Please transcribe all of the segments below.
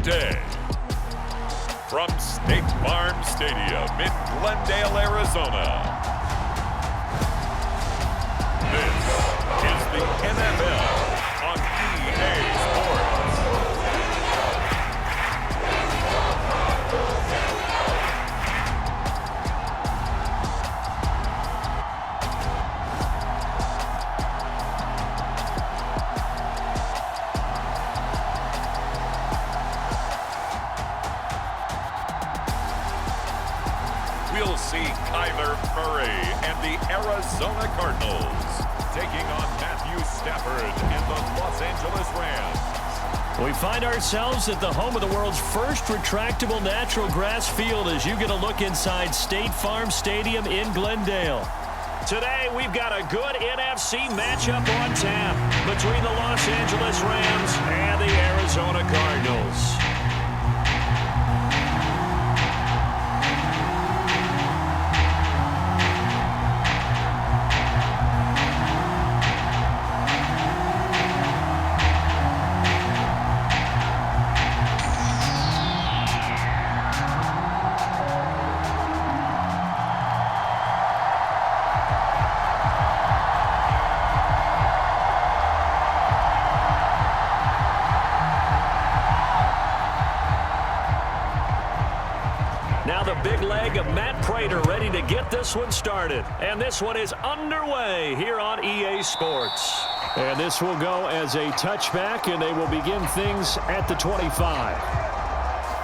day. From State Farm Stadium in Glendale, Arizona, this is the NFL on EA Sports. We'll see Kyler Murray and the Arizona Cardinals taking on Matthew Stafford and the Los Angeles Rams. We find ourselves at the home of the world's first retractable natural grass field as you get a look inside State Farm Stadium in Glendale. Today, we've got a good NFC matchup on tap between the Los Angeles Rams and the Arizona Cardinals. Now the big leg of Matt Prater ready to get this one started. And this one is underway here on EA Sports. And this will go as a touchback, and they will begin things at the 25.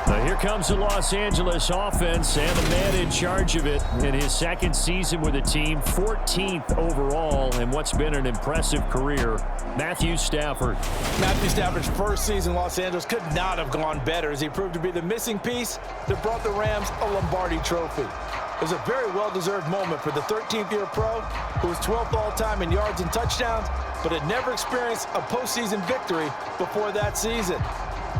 Now here comes the Los Angeles offense, and the man in charge of it in his second season with the team, 14th overall in what's been an impressive career, Matthew Stafford. Matthew Stafford's first season in Los Angeles could not have gone better as he proved to be the missing piece that brought the Rams a Lombardi trophy. It was a very well-deserved moment for the 13th-year pro who was 12th all-time in yards and touchdowns, but had never experienced a postseason victory before that season.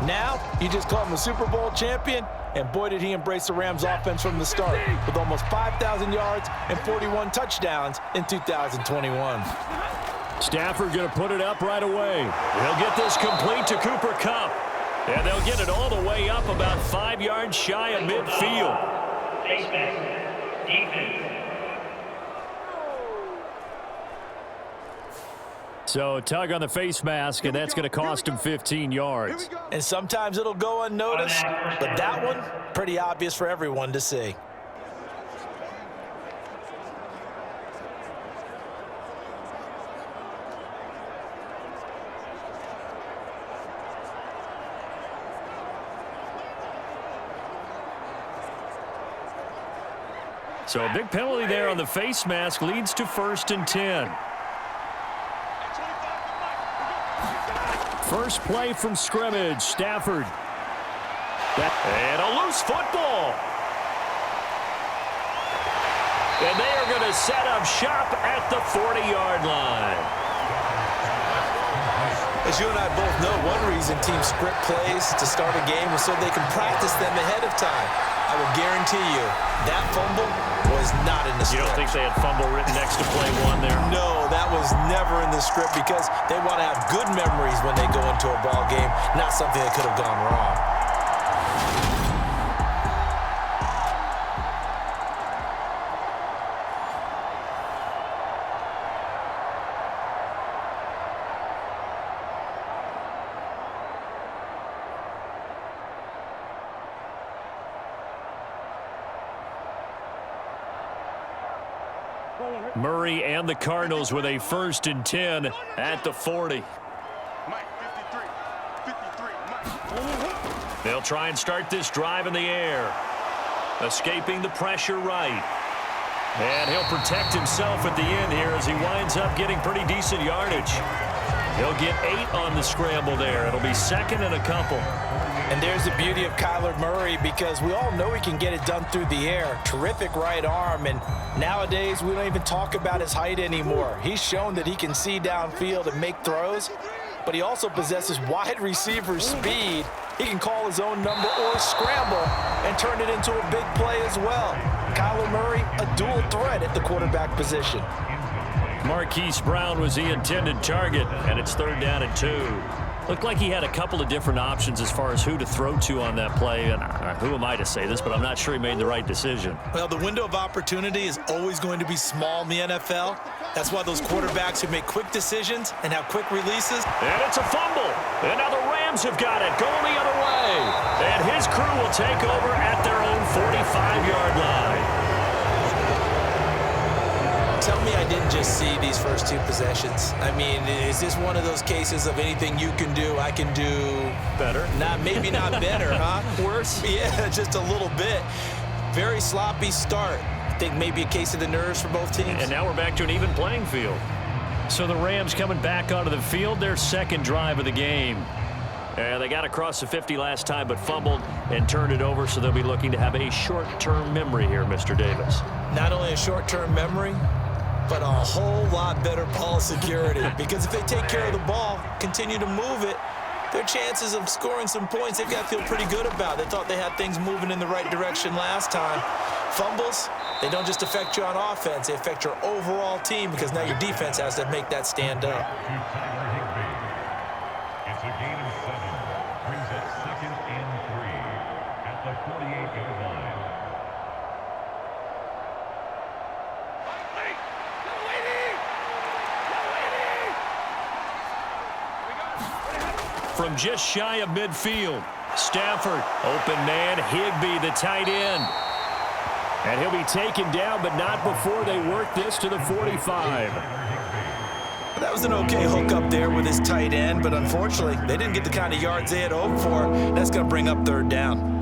Now, you just call him a Super Bowl champion, and boy did he embrace the Rams offense from the start with almost 5,000 yards and 41 touchdowns in 2021. Stafford going to put it up right away. He'll get this complete to Cooper Kupp, and they'll get it all the way up about 5 yards shy of midfield. So tug on the face mask, and that's going to cost him 15 yards. And sometimes it'll go unnoticed, but that one, pretty obvious for everyone to see. So a big penalty there on the face mask leads to 1st and 10. First play from scrimmage, Stafford. And a loose football. And they are going to set up shop at the 40-yard line. As you and I both know, one reason teams script plays to start a game is so they can practice them ahead of time. I will guarantee you that fumble was not in the script. You don't think they had fumble written next to play one there? No, that was never in the script because they want to have good memories when they go into a ball game, not something that could have gone wrong. Murray and the Cardinals with a 1st and 10 at the 40. They'll try and start this drive in the air. Escaping the pressure right. And he'll protect himself at the end here as he winds up getting pretty decent yardage. He'll get 8 on the scramble there. It'll be 2nd and a couple. And there's the beauty of Kyler Murray because we all know he can get it done through the air. Terrific right arm, and nowadays we don't even talk about his height anymore. He's shown that he can see downfield and make throws, but he also possesses wide receiver speed. He can call his own number or scramble and turn it into a big play as well. Kyler Murray, a dual threat at the quarterback position. Marquise Brown was the intended target, and it's 3rd down and 2. Looked like he had a couple of different options as far as who to throw to on that play. And who am I to say this, but I'm not sure he made the right decision. Well, the window of opportunity is always going to be small in the NFL. That's why those quarterbacks who make quick decisions and have quick releases. And it's a fumble. And now the Rams have got it going the other way. And his crew will take over at their own 45-yard line. Tell me I didn't just see these first two possessions. I mean, is this one of those cases of anything you can do, I can do better? Maybe not better, huh? Worse? Yeah, just a little bit. Very sloppy start. I think maybe a case of the nerves for both teams. And now we're back to an even playing field. So the Rams coming back onto the field, their second drive of the game. And they got across the 50 last time, but fumbled and turned it over, so they'll be looking to have a short-term memory here, Mr. Davis. Not only a short-term memory, but a whole lot better ball security. Because if they take care of the ball, continue to move it, their chances of scoring some points, they've got to feel pretty good about. They thought they had things moving in the right direction last time. Fumbles, they don't just affect you on offense, they affect your overall team because now your defense has to make that stand up. It's a gain of 7. Brings it 2nd and 3 at the 48-yard line. From just shy of midfield, Stafford, open man, Higbee, the tight end. And he'll be taken down, but not before they work this to the 45. That was an okay hook up there with his tight end, but unfortunately, they didn't get the kind of yards they had hoped for. That's going to bring up 3rd down.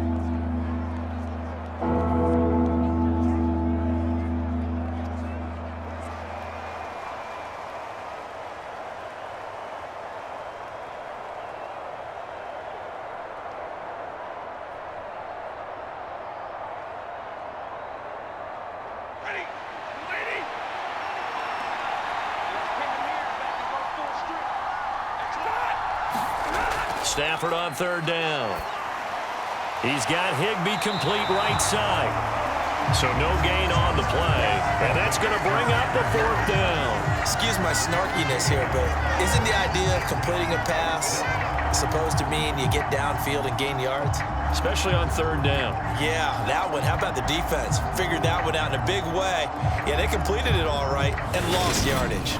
Stafford on 3rd down. He's got Higbee complete right side. So no gain on the play. And that's going to bring up the 4th down. Excuse my snarkiness here, but isn't the idea of completing a pass supposed to mean you get downfield and gain yards? Especially on 3rd down. Yeah, that one. How about the defense? Figured that one out in a big way. Yeah, they completed it all right and lost yardage.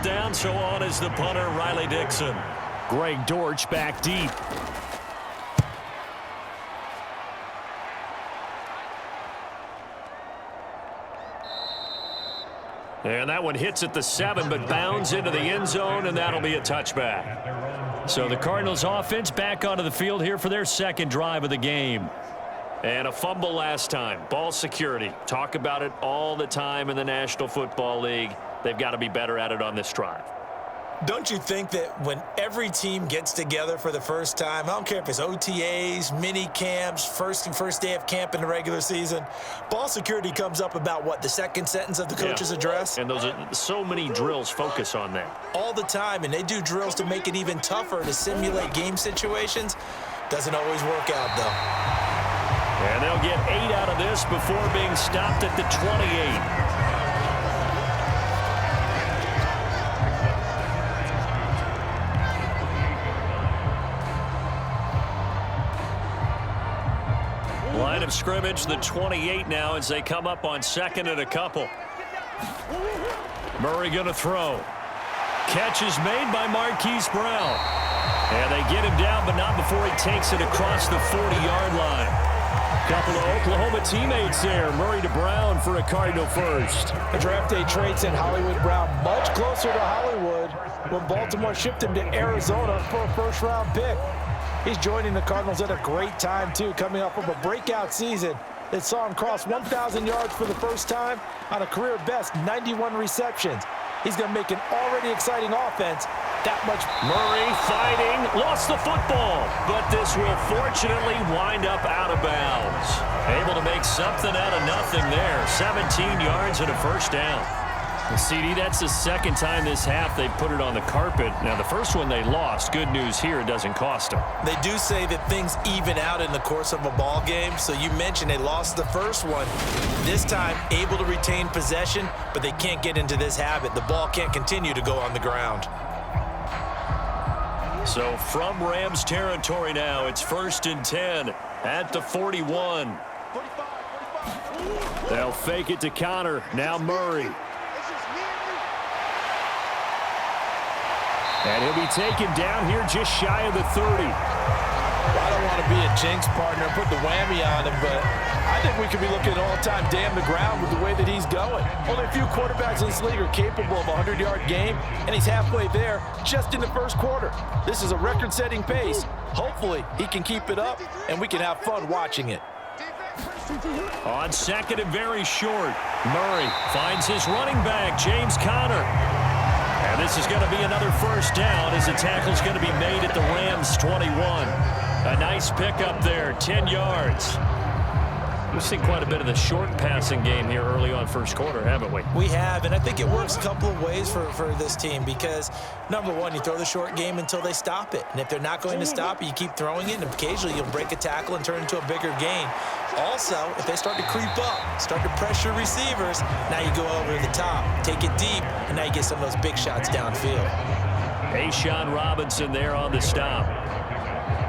Down, so on is the punter, Riley Dixon. Greg Dortch back deep. And that one hits at the 7, but bounds into the end zone, and that'll be a touchback. So the Cardinals offense back onto the field here for their second drive of the game. And a fumble last time. Ball security. Talk about it all the time in the National Football League. They've got to be better at it on this drive. Don't you think that when every team gets together for the first time, I don't care if it's OTAs, mini camps, first day of camp in the regular season, ball security comes up about what, the second sentence of the coach's address? And those are so many drills focus on that. All the time, and they do drills to make it even tougher to simulate game situations. Doesn't always work out, though. And they'll get 8 out of this before being stopped at the 28. Line of scrimmage, the 28 now as they come up on 2nd and a couple. Murray going to throw. Catch is made by Marquise Brown. And they get him down, but not before he takes it across the 40-yard line. Couple of Oklahoma teammates there. Murray to Brown for a Cardinal first. A draft day trade sent Hollywood Brown much closer to Hollywood when Baltimore shipped him to Arizona for a first-round pick. He's joining the Cardinals at a great time, too, coming off of a breakout season that saw him cross 1,000 yards for the first time on a career-best 91 receptions. He's going to make an already exciting offense that much. Murray fighting, lost the football, but this will fortunately wind up out of bounds. Able to make something out of nothing there. 17 yards and a first down. CD, that's the second time this half they put it on the carpet. Now, the first one they lost. Good news here, it doesn't cost them. They do say that things even out in the course of a ball game. So you mentioned they lost the first one. This time, able to retain possession, but they can't get into this habit. The ball can't continue to go on the ground. So from Rams territory now, it's 1st and 10 at the 41. They'll fake it to Connor. Now Murray. And he'll be taken down here just shy of the 30. I don't want to be a jinx partner and put the whammy on him, but I think we could be looking at all-time damn the ground with the way that he's going. Only a few quarterbacks in this league are capable of a 100-yard game, and he's halfway there just in the first quarter. This is a record-setting pace. Hopefully, he can keep it up, and we can have fun watching it. On second and very short, Murray finds his running back, James Conner. And this is going to be another first down as the tackle's going to be made at the Rams' 21. A nice pickup there, 10 yards. We've seen quite a bit of the short passing game here early on first quarter, haven't we? We have, and I think it works a couple of ways for this team because, number one, you throw the short game until they stop it. And if they're not going to stop it, you keep throwing it, and occasionally you'll break a tackle and turn it into a bigger gain. Also, if they start to creep up, start to pressure receivers, now you go over the top, take it deep, and now you get some of those big shots downfield. A'Shawn Robinson there on the stop.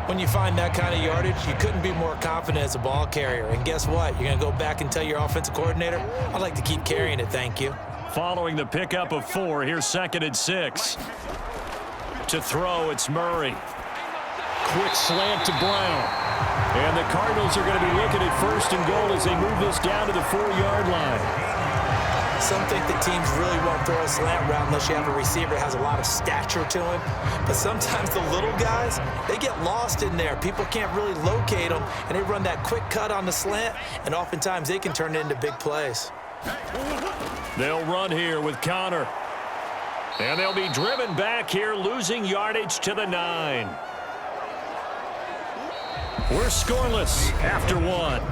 When you find that kind of yardage, you couldn't be more confident as a ball carrier. And guess what? You're going to go back and tell your offensive coordinator, I'd like to keep carrying it, thank you. Following the pickup of 4, here's 2nd and 6. To throw, it's Murray. Quick slant to Brown. And the Cardinals are going to be looking at 1st and goal as they move this down to the 4-yard line. Some think the teams really won't throw a slant route unless you have a receiver that has a lot of stature to him. But sometimes the little guys, they get lost in there. People can't really locate them, and they run that quick cut on the slant, and oftentimes they can turn it into big plays. They'll run here with Connor. And they'll be driven back here, losing yardage to the 9. We're scoreless after 1.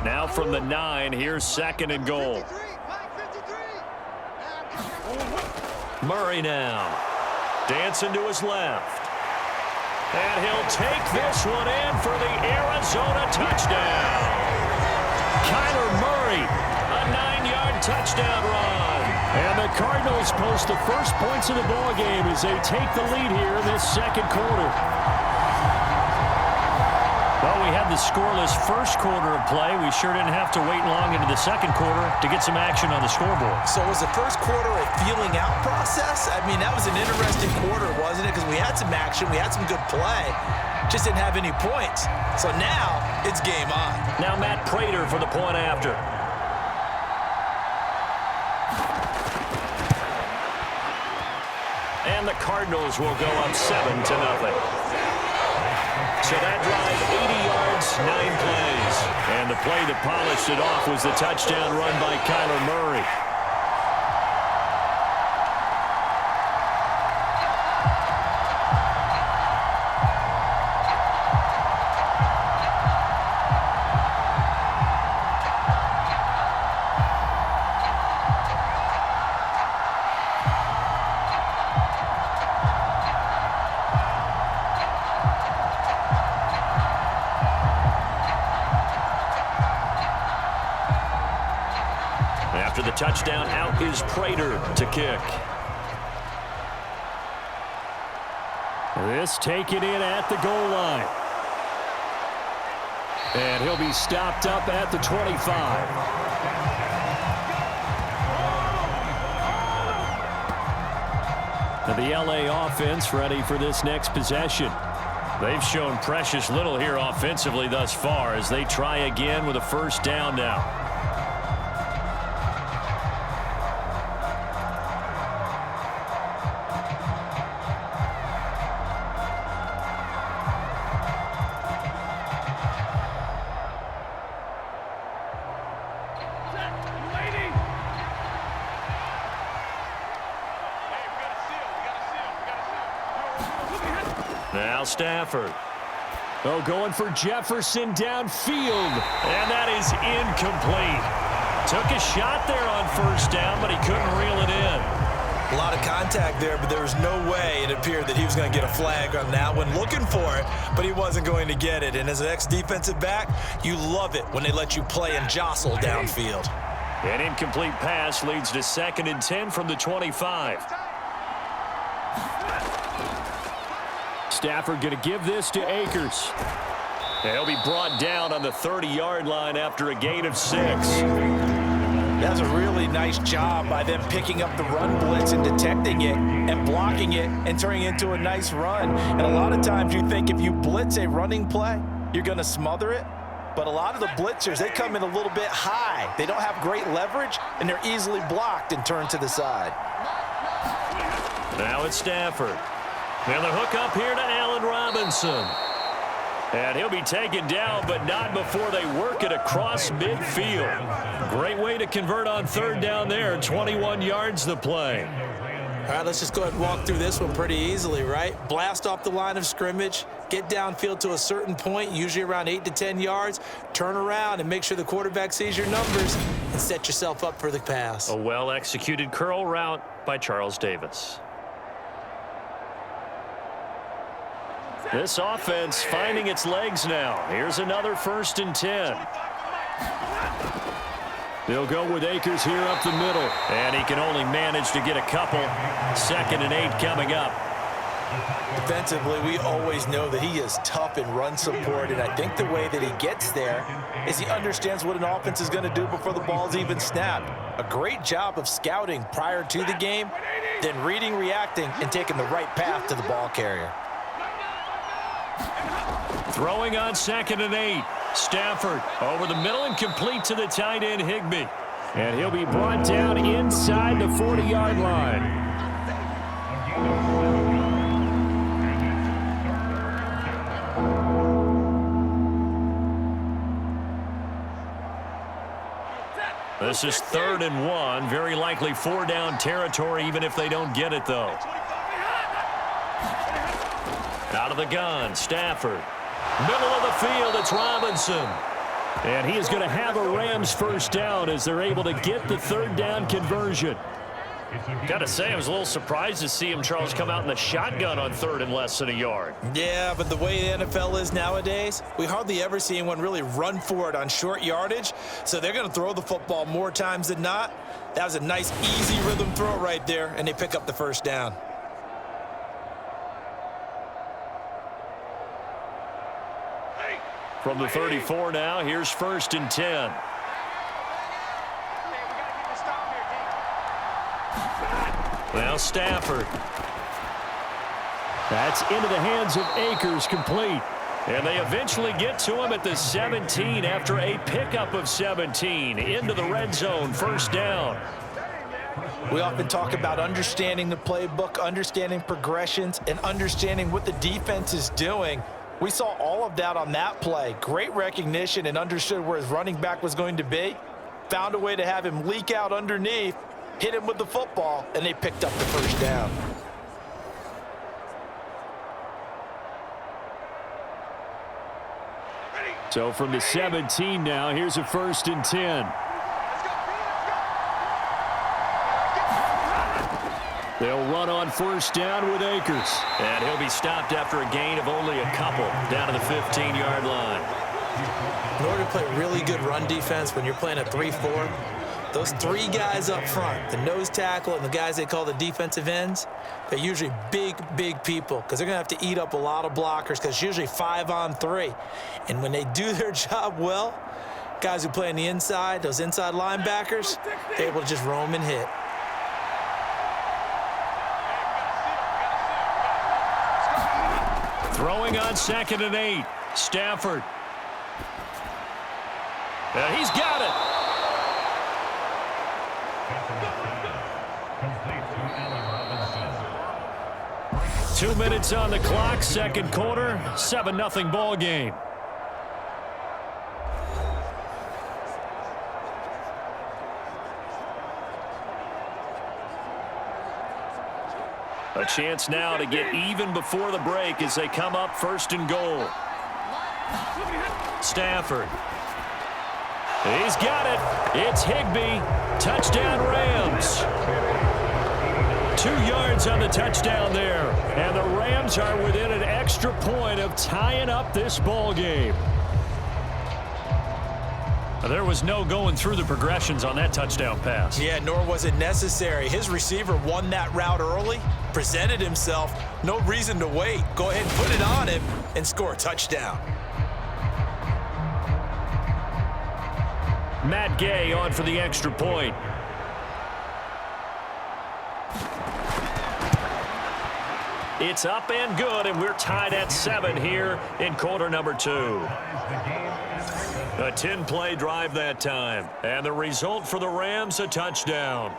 Now from the 9, here's 2nd and goal. Murray now. Dancing to his left. And he'll take this one in for the Arizona touchdown. Kyler Murray, a 9-yard touchdown run. And the Cardinals post the first points of the ball game as they take the lead here in this second quarter. Well, we had the scoreless first quarter of play. We sure didn't have to wait long into the second quarter to get some action on the scoreboard. So was the first quarter a feeling out process? I mean, that was an interesting quarter, wasn't it? Because we had some action, we had some good play, just didn't have any points. So now it's game on. Now Matt Prater for the point after. And the Cardinals will go up 7-0. So that drive, 80 yards, 9 plays. And the play that polished it off was the touchdown run by Kyler Murray. After the touchdown, out is Prater to kick. This taken in at the goal line. And he'll be stopped up at the 25. And the LA offense ready for this next possession. They've shown precious little here offensively thus far as they try again with a first down now. Stafford. Oh, going for Jefferson downfield. And that is incomplete. Took a shot there on first down, but he couldn't reel it in. A lot of contact there, but there was no way it appeared that he was going to get a flag on that one. Looking for it, but he wasn't going to get it. And as an ex-defensive back, you love it when they let you play and jostle downfield. An incomplete pass leads to 2nd and 10 from the 25. Stafford going to give this to Akers. He'll be brought down on the 30-yard line after a gain of 6. That's a really nice job by them picking up the run blitz and detecting it and blocking it and turning it into a nice run. And a lot of times you think if you blitz a running play, you're going to smother it. But a lot of the blitzers, they come in a little bit high. They don't have great leverage, and they're easily blocked and turned to the side. Now it's Stafford. And the hook up here to Allen Robinson. And he'll be taken down, but not before they work it across midfield. Great way to convert on 3rd down there. 21 yards the play. All right, let's just go ahead and walk through this one pretty easily, right? Blast off the line of scrimmage, get downfield to a certain point, usually around 8 to 10 yards, turn around and make sure the quarterback sees your numbers and set yourself up for the pass. A well-executed curl route by Charles Davis. This offense finding its legs now. Here's another 1st and 10. They'll go with Akers here up the middle. And he can only manage to get a couple. 2nd and 8 coming up. Defensively, we always know that he is tough in run support, and I think the way that he gets there is he understands what an offense is going to do before the ball's even snapped. A great job of scouting prior to the game, then reading, reacting, and taking the right path to the ball carrier. Throwing on 2nd and 8. Stafford over the middle and complete to the tight end Higbee. And he'll be brought down inside the 40-yard line. This is 3rd and 1. Very likely 4-down territory even if they don't get it, though. Out of the gun, Stafford. Middle of the field, it's Robinson. And he is going to have a Rams 1st down as they're able to get the 3rd down conversion. Got to say, I was a little surprised to see him, Charles, come out in the shotgun on 3rd and less than a yard. Yeah, but the way the NFL is nowadays, we hardly ever see anyone really run for it on short yardage. So they're going to throw the football more times than not. That was a nice, easy rhythm throw right there, and they pick up the 1st down. From the 34 now, here's 1st and 10. Now Stafford. That's into the hands of Akers, complete. And they eventually get to him at the 17 after a pickup of 17. Into the red zone, 1st down. We often talk about understanding the playbook, understanding progressions, and understanding what the defense is doing. We saw all of that on that play. Great recognition and understood where his running back was going to be. Found a way to have him leak out underneath, hit him with the football, and they picked up the 1st down. So from the 17 now, here's a 1st and 10. They'll run on 1st down with Akers. And he'll be stopped after a gain of only a couple down to the 15-yard line. In order to play really good run defense when you're playing a 3-4, those 3 guys up front, the nose tackle and the guys they call the defensive ends, they're usually big, big people because they're going to have to eat up a lot of blockers because it's usually 5-on-3. And when they do their job well, guys who play on the inside, those inside linebackers, they're able to just roam and hit. Throwing on 2nd and 8. Stafford. He's got it. Two minutes on the clock, 2nd quarter, 7-0 ball game. A chance now to get even before the break as they come up 1st and goal. Stafford. He's got it. It's Higbee. Touchdown Rams. 2 yards on the touchdown there. And the Rams are within an extra point of tying up this ball game. There was no going through the progressions on that touchdown pass. Yeah, nor was it necessary. His receiver won that route early, presented himself. No reason to wait. Go ahead and put it on him and score a touchdown. Matt Gay on for the extra point. It's up and good, and we're tied at 7 here in quarter number 2. A 10-play drive that time, and the result for the Rams, a touchdown.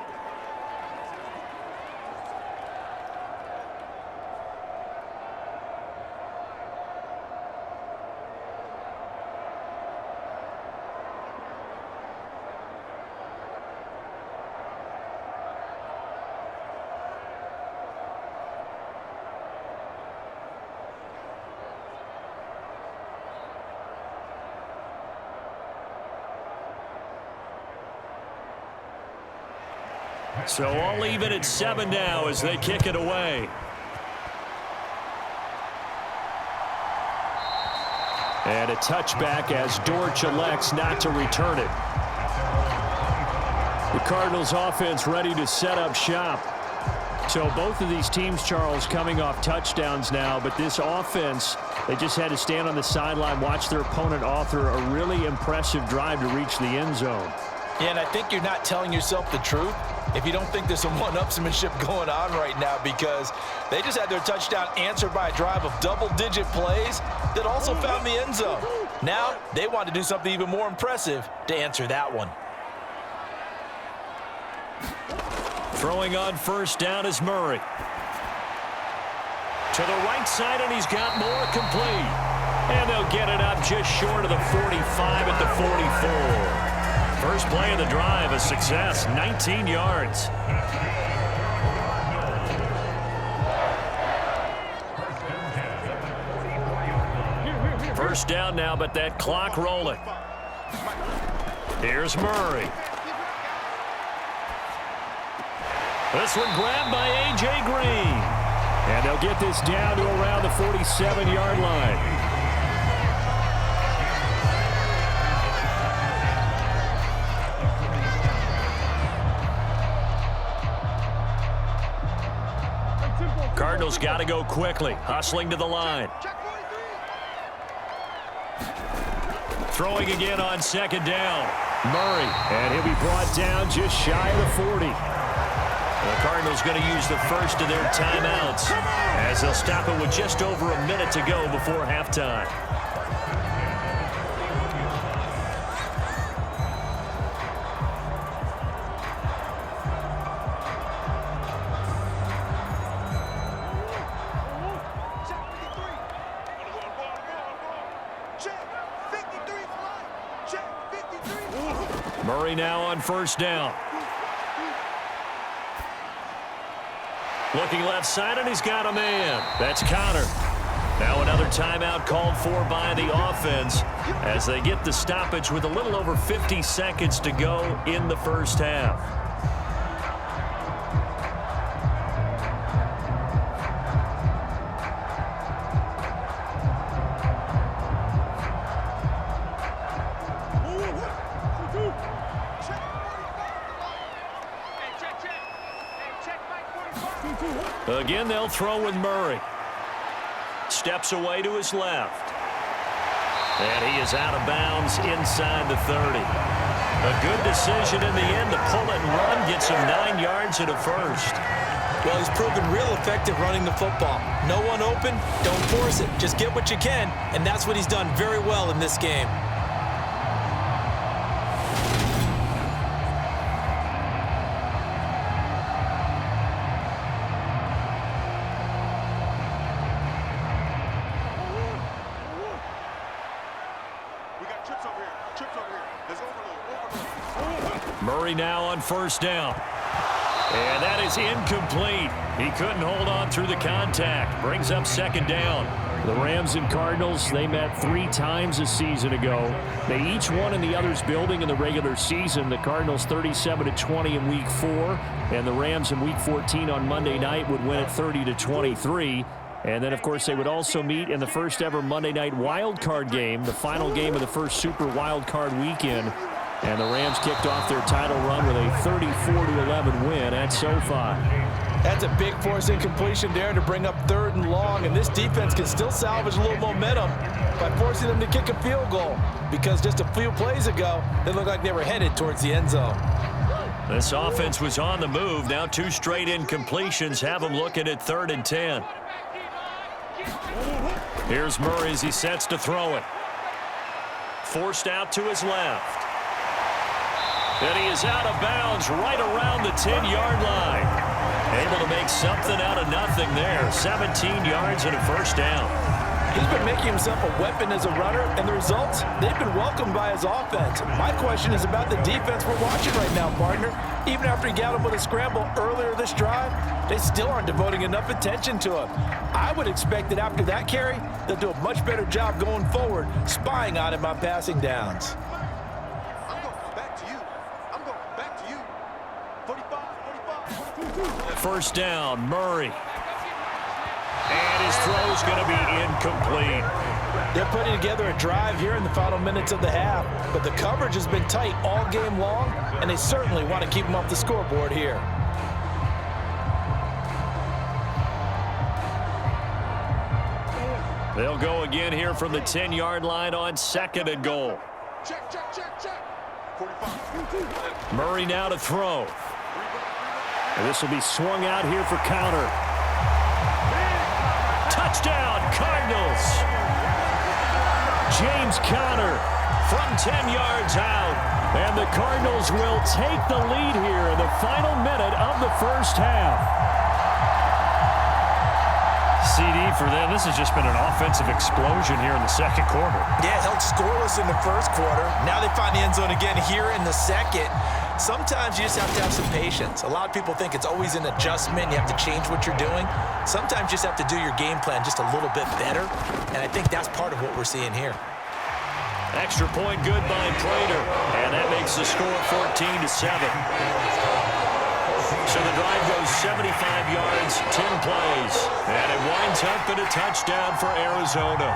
So all even at 7 now as they kick it away. And a touchback as Dortch elects not to return it. The Cardinals offense ready to set up shop. So both of these teams, Charles, coming off touchdowns now, but this offense, they just had to stand on the sideline, watch their opponent author a really impressive drive to reach the end zone. Yeah, and I think you're not telling yourself the truth if you don't think there's some one-upsmanship going on right now, because they just had their touchdown answered by a drive of double-digit plays that also found the end zone. Now they want to do something even more impressive to answer that one. Throwing on 1st down is Murray. To the right side, and he's got more complete. And they'll get it up just short of the 45 at the 44. First play of the drive, a success, 19 yards. First down now, but that clock rolling. Here's Murray. This one grabbed by A.J. Green. And they'll get this down to around the 47-yard line. Cardinals got to go quickly, hustling to the line. Throwing again on 2nd down. Murray, and he'll be brought down just shy of the 40. The Cardinals going to use the first of their timeouts as they'll stop it with just over a minute to go before halftime. Murray now on 1st down. Looking left side, and he's got a man. That's Connor. Now another timeout called for by the offense as they get the stoppage with a little over 50 seconds to go in the first half. Again, they'll throw with Murray. Steps away to his left. And he is out of bounds inside the 30. A good decision in the end to pull it and run, gets him 9 yards and a first. Well, he's proven real effective running the football. No one open, don't force it. Just get what you can, and that's what he's done very well in this game. Murray now on 1st down. And that is incomplete. He couldn't hold on through the contact. Brings up second down. The Rams and Cardinals, they met 3 times a season ago. They each won in the other's building in the regular season. The Cardinals 37-20 in Week 4, and the Rams in Week 14 on Monday night would win it 30-23. And then, of course, they would also meet in the first ever Monday night wild card game, the final game of the first Super Wild Card weekend. And the Rams kicked off their title run with a 34-11 win at SoFi. That's a big force incompletion there to bring up 3rd and long, and this defense can still salvage a little momentum by forcing them to kick a field goal, because just a few plays ago, they looked like they were headed towards the end zone. This offense was on the move. Now 2 straight incompletions have them looking at 3rd and 10. Here's Murray as he sets to throw it. Forced out to his left. And he is out of bounds right around the 10-yard line. Able to make something out of nothing there. 17 yards and a first down. He's been making himself a weapon as a runner, and the results, they've been welcomed by his offense. My question is about the defense we're watching right now, partner. Even after he got him with a scramble earlier this drive, they still aren't devoting enough attention to him. I would expect that after that carry, they'll do a much better job going forward, spying on him on passing downs. First down, Murray. And his throw is going to be incomplete. They're putting together a drive here in the final minutes of the half, but the coverage has been tight all game long, and they certainly want to keep them off the scoreboard here. They'll go again here from the 10-yard line on 2nd and goal. Check. 45. Murray now to throw. And this will be swung out here for counter. Touchdown, Cardinals. James Conner from 10 yards out. And the Cardinals will take the lead here in the final minute of the first half. CD for them. This has just been an offensive explosion here in the second quarter. Yeah, held scoreless in the first quarter. Now they find the end zone again here in the second. Sometimes you just have to have some patience. A lot of people think it's always an adjustment. You have to change what you're doing. Sometimes you just have to do your game plan just a little bit better, and I think that's part of what we're seeing here. Extra point good by Prater, and that makes the score 14-7. So the drive goes 75 yards, 10 plays, and it winds up in a touchdown for Arizona.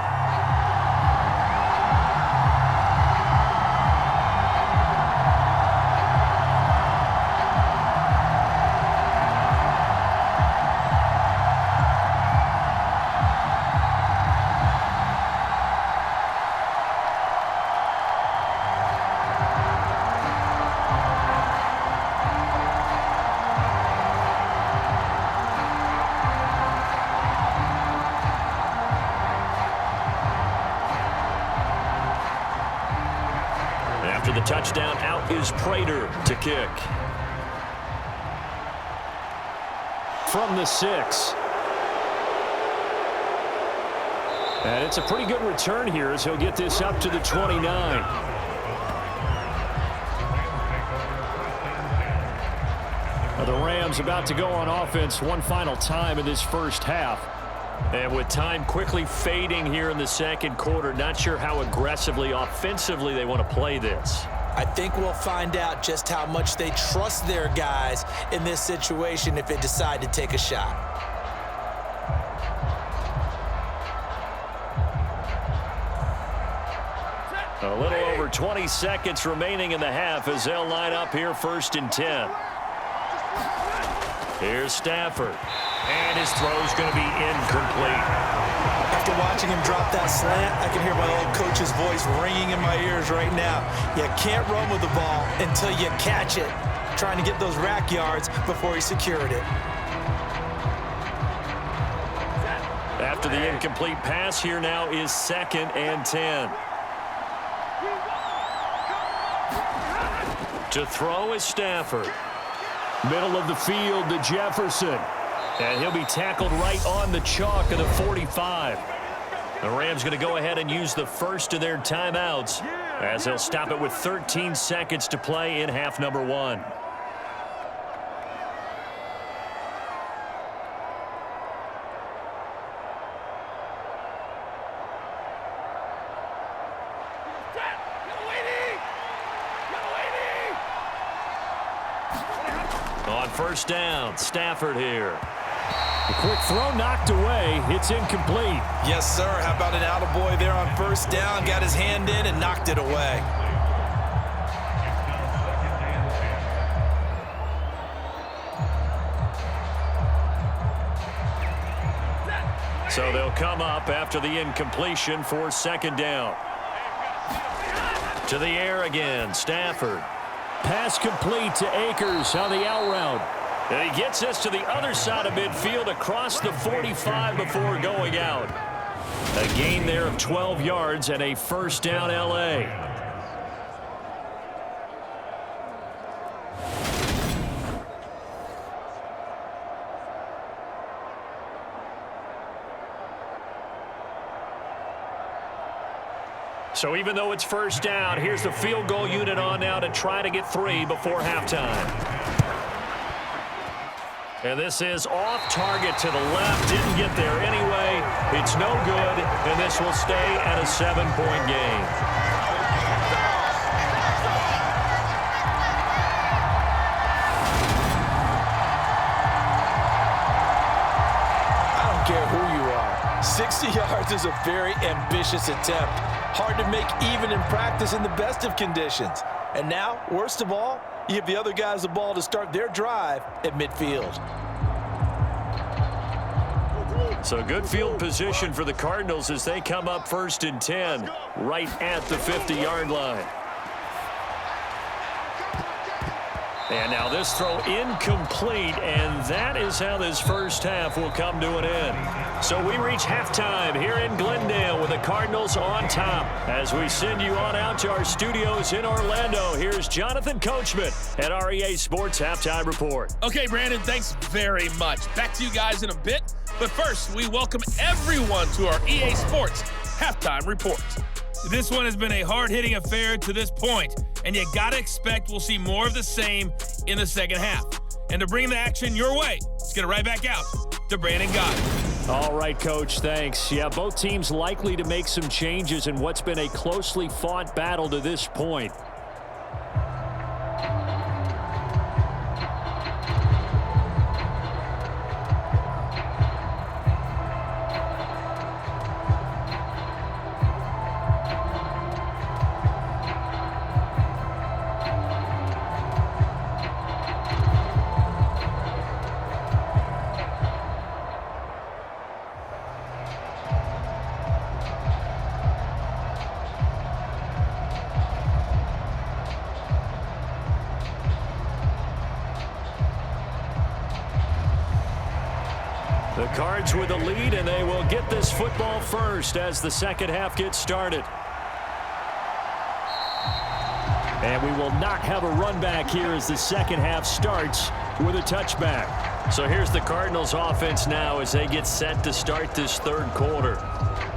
After the touchdown, out is Prater to kick. From the 6. And it's a pretty good return here as he'll get this up to the 29. Now the Rams about to go on offense one final time in this first half. And with time quickly fading here in the second quarter, not sure how aggressively, offensively they want to play this. I think we'll find out just how much they trust their guys in this situation if they decide to take a shot. A little over 20 seconds remaining in the half as they'll line up here 1st and 10. Here's Stafford. And his throw's going to be incomplete. After watching him drop that slant, I can hear my old coach's voice ringing in my ears right now. You can't run with the ball until you catch it. Trying to get those rack yards before he secured it. After the incomplete pass, here now is 2nd and 10. To throw is Stafford. Middle of the field to Jefferson. And he'll be tackled right on the chalk of the 45. The Rams going to go ahead and use the first of their timeouts as they'll stop it with 13 seconds to play in half number 1. On first down, Stafford here. A quick throw knocked away. It's incomplete. Yes, sir. How about an attaboy there on first down? Got his hand in and knocked it away. So they'll come up after the incompletion for second down. To the air again, Stafford. Pass complete to Akers on the out route. And he gets this to the other side of midfield across the 45 before going out. A gain there of 12 yards and a first down L.A. So even though it's first down, here's the field goal unit on now to try to get 3 before halftime. And this is off target to the left. Didn't get there anyway. It's no good, and this will stay at a 7-point game. I don't care who you are. 60 yards is a very ambitious attempt. Hard to make even in practice in the best of conditions. And now, worst of all, you give the other guys the ball to start their drive at midfield. So good field position for the Cardinals as they come up first and 10 right at the 50-yard line. And now this throw incomplete, and that is how this first half will come to an end. So we reach halftime here in Glendale with the Cardinals on top. As we send you on out to our studios in Orlando, here's Jonathan Coachman at our EA Sports Halftime Report. Okay, Brandon, thanks very much. Back to you guys in a bit. But first, we welcome everyone to our EA Sports Halftime Report. This one has been a hard-hitting affair to this point, and you got to expect we'll see more of the same in the second half. And to bring the action your way, let's get it right back out to Brandon Gott. All right, Coach, thanks. Yeah, both teams likely to make some changes in what's been a closely fought battle to this point. The Cards with a lead, and they will get this football first as the second half gets started. And we will not have a run back here as the second half starts with a touchback. So here's the Cardinals offense now as they get set to start this third quarter.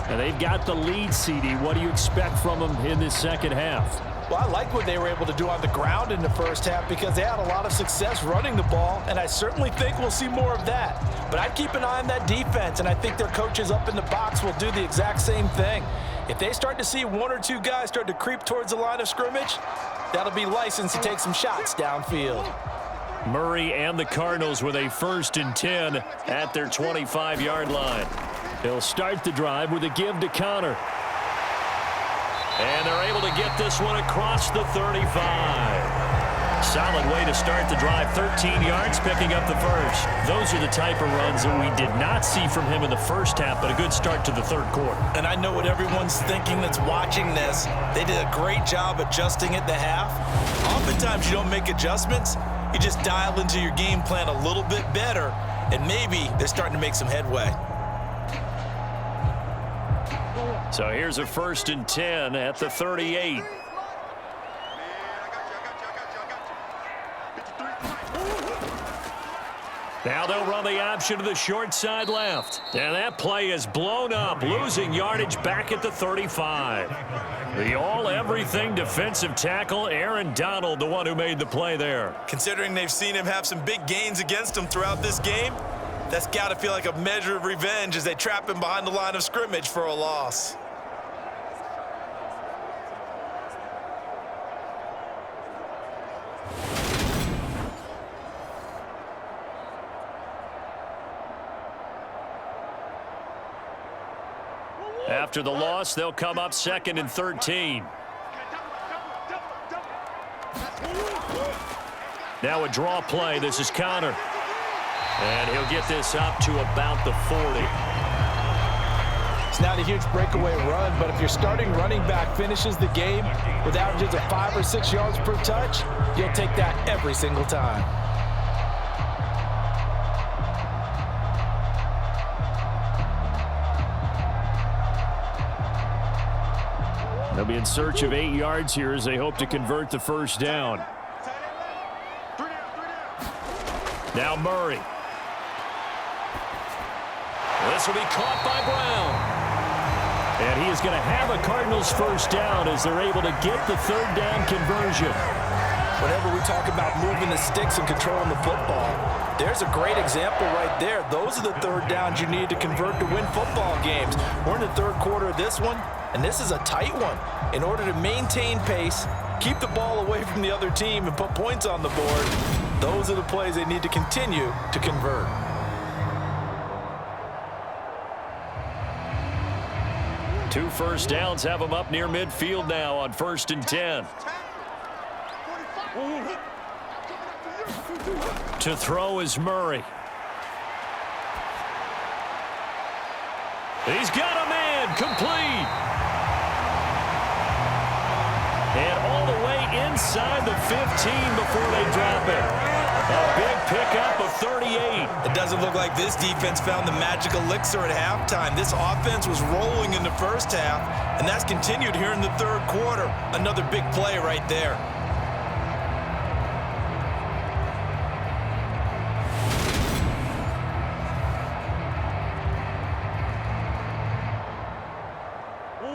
And they've got the lead, CD. What do you expect from them in this second half? Well, I like what they were able to do on the ground in the first half because they had a lot of success running the ball, and I certainly think we'll see more of that. But I'd keep an eye on that defense, and I think their coaches up in the box will do the exact same thing. If they start to see one or two guys start to creep towards the line of scrimmage, that'll be licensed to take some shots downfield. Murray and the Cardinals with a first and 10 at their 25-yard line. They'll start the drive with a give to Connor. And they're able to get this one across the 35. Solid way to start the drive. 13 yards, picking up the first. Those are the type of runs that we did not see from him in the first half, but a good start to the third quarter. And I know what everyone's thinking that's watching this. They did a great job adjusting at the half. Oftentimes you don't make adjustments. You just dial into your game plan a little bit better, and maybe they're starting to make some headway. So here's a first and 10 at the 38. Now they'll run the option to the short side left. And that play is blown up, losing yardage back at the 35. The all-everything defensive tackle, Aaron Donald, the one who made the play there. Considering they've seen him have some big gains against him throughout this game, that's got to feel like a measure of revenge as they trap him behind the line of scrimmage for a loss. After the loss, they'll come up 2nd and 13. Now a draw play. This is Connor. And he'll get this up to about the 40. It's not a huge breakaway run, but if your starting running back finishes the game with averages of 5 or 6 yards per touch, you'll take that every single time. They'll be in search of 8 yards here as they hope to convert the first down. Now Murray. This will be caught by Brown. And he is going to have a Cardinals first down as they're able to get the 3rd down conversion. Whenever we talk about moving the sticks and controlling the football, there's a great example right there. Those are the 3rd downs you need to convert to win football games. We're in the 3rd quarter of this one, and this is a tight one. In order to maintain pace, keep the ball away from the other team, and put points on the board, those are the plays they need to continue to convert. Two first downs have them up near midfield now on 1st and 10. To throw is Murray. He's got a man, complete. And all the way inside the 15 before they drop it. A big pickup of 38. It doesn't look like this defense found the magic elixir at halftime. This offense was rolling in the first half, and that's continued here in the 3rd quarter. Another big play right there.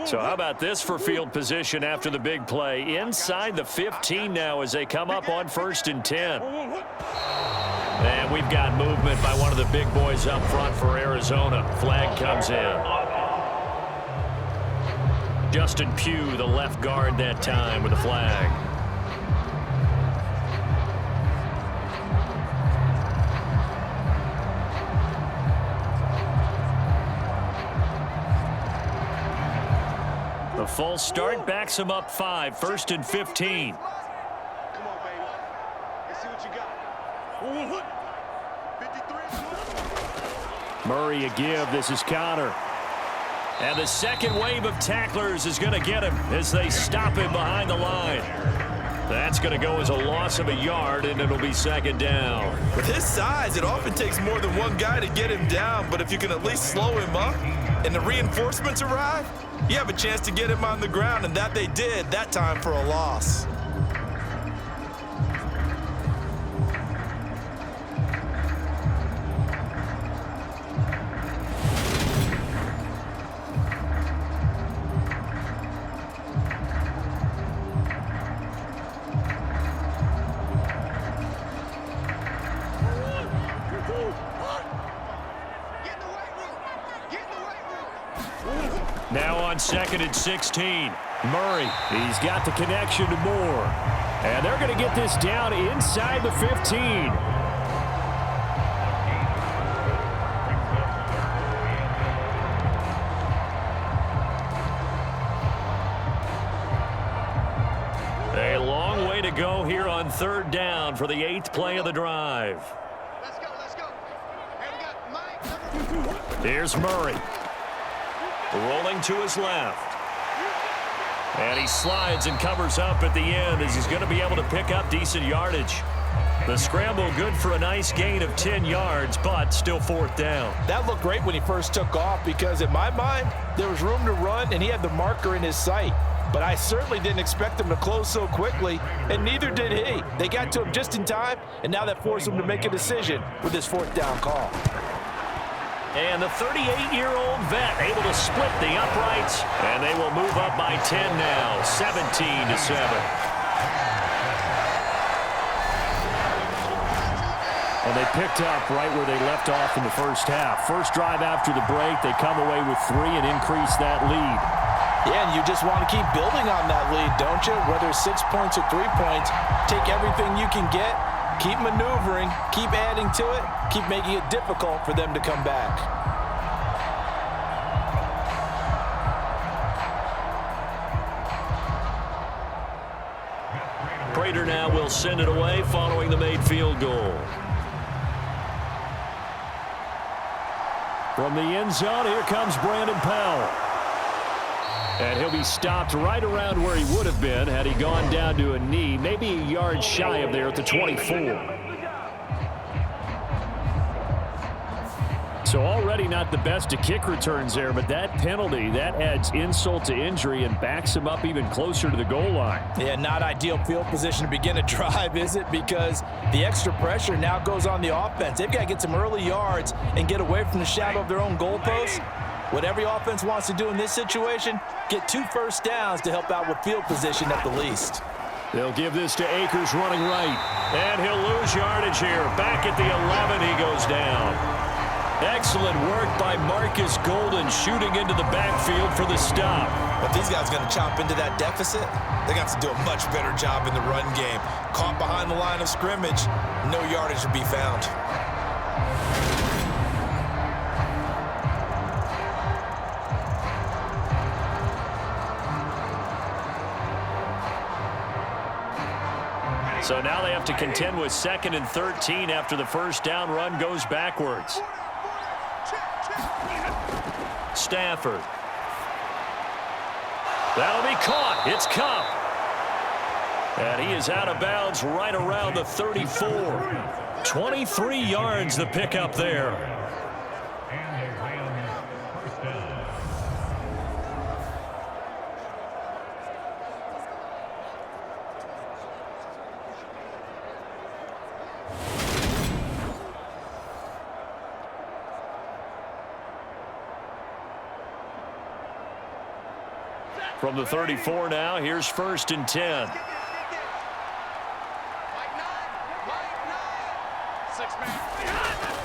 So how about this for field position after the big play? Inside the 15 now as they come up on 1st and 10. And we've got movement by one of the big boys up front for Arizona. Flag comes in. Justin Pugh, the left guard that time with a flag. The false start backs him up 5, 1st and 15. Come on, baby. Let's see what you got. 53. Murray a give. This is Connor. And the second wave of tacklers is going to get him as they stop him behind the line. That's going to go as a loss of a yard, and it'll be 2nd down. With his size, it often takes more than one guy to get him down, but if you can at least slow him up and the reinforcements arrive, you have a chance to get him on the ground, and that they did that time for a loss. Now on 2nd and 16. Murray, he's got the connection to Moore. And they're going to get this down inside the 15. A long way to go here on 3rd down for the 8th play of the drive. Let's go, let's go. Hey, we got Mike, number 2. Here's Murray. Rolling to his left. And he slides and covers up at the end as he's going to be able to pick up decent yardage. The scramble good for a nice gain of 10 yards, but still 4th down. That looked great when he first took off because, in my mind, there was room to run and he had the marker in his sight. But I certainly didn't expect him to close so quickly, and neither did he. They got to him just in time, and now that forced him to make a decision with his 4th down call. And the 38-year-old vet able to split the uprights, and they will move up by 10 now, 17-7. And they picked up right where they left off in the first half. First drive after the break, they come away with 3 and increase that lead. Yeah, and you just want to keep building on that lead, don't you? Whether it's 6 points or 3 points, take everything you can get. Keep maneuvering, keep adding to it, keep making it difficult for them to come back. Prater now will send it away following the made field goal. From the end zone, here comes Brandon Powell. And he'll be stopped right around where he would have been had he gone down to a knee, maybe a yard shy of there at the 24. So already not the best of kick returns there, but that penalty, that adds insult to injury and backs him up even closer to the goal line. Yeah, not ideal field position to begin a drive, is it? Because the extra pressure now goes on the offense. They've got to get some early yards and get away from the shadow of their own goalpost. What every offense wants to do in this situation, get 2 first downs to help out with field position at the least. They'll give this to Akers running right. And he'll lose yardage here. Back at the 11, he goes down. Excellent work by Marcus Golden shooting into the backfield for the stop. But these guys are going to chop into that deficit. They're going to have to do a much better job in the run game. Caught behind the line of scrimmage, no yardage to be found. So now they have to contend with 2nd and 13 after the first down run goes backwards. Stafford. That'll be caught. It's Kupp. And he is out of bounds right around the 34. 23 yards the pickup there. From the 34 now, here's 1st and 10.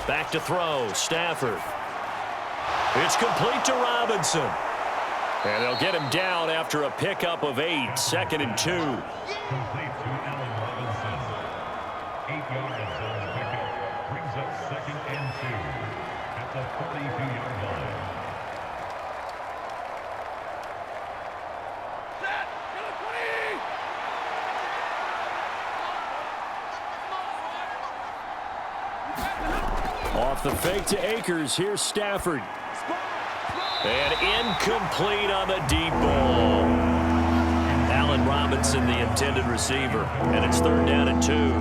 Back to throw, Stafford. It's complete to Robinson. And they'll get him down after a pickup of 8, 2nd and 2. Complete to Allen Robinson. 8 yards on the pickup. Brings up 2nd and 2 at the 42-yard line. Off the fake to Akers. Here's Stafford. And incomplete on the deep ball. Allen Robinson, the intended receiver. And it's 3rd down and 2.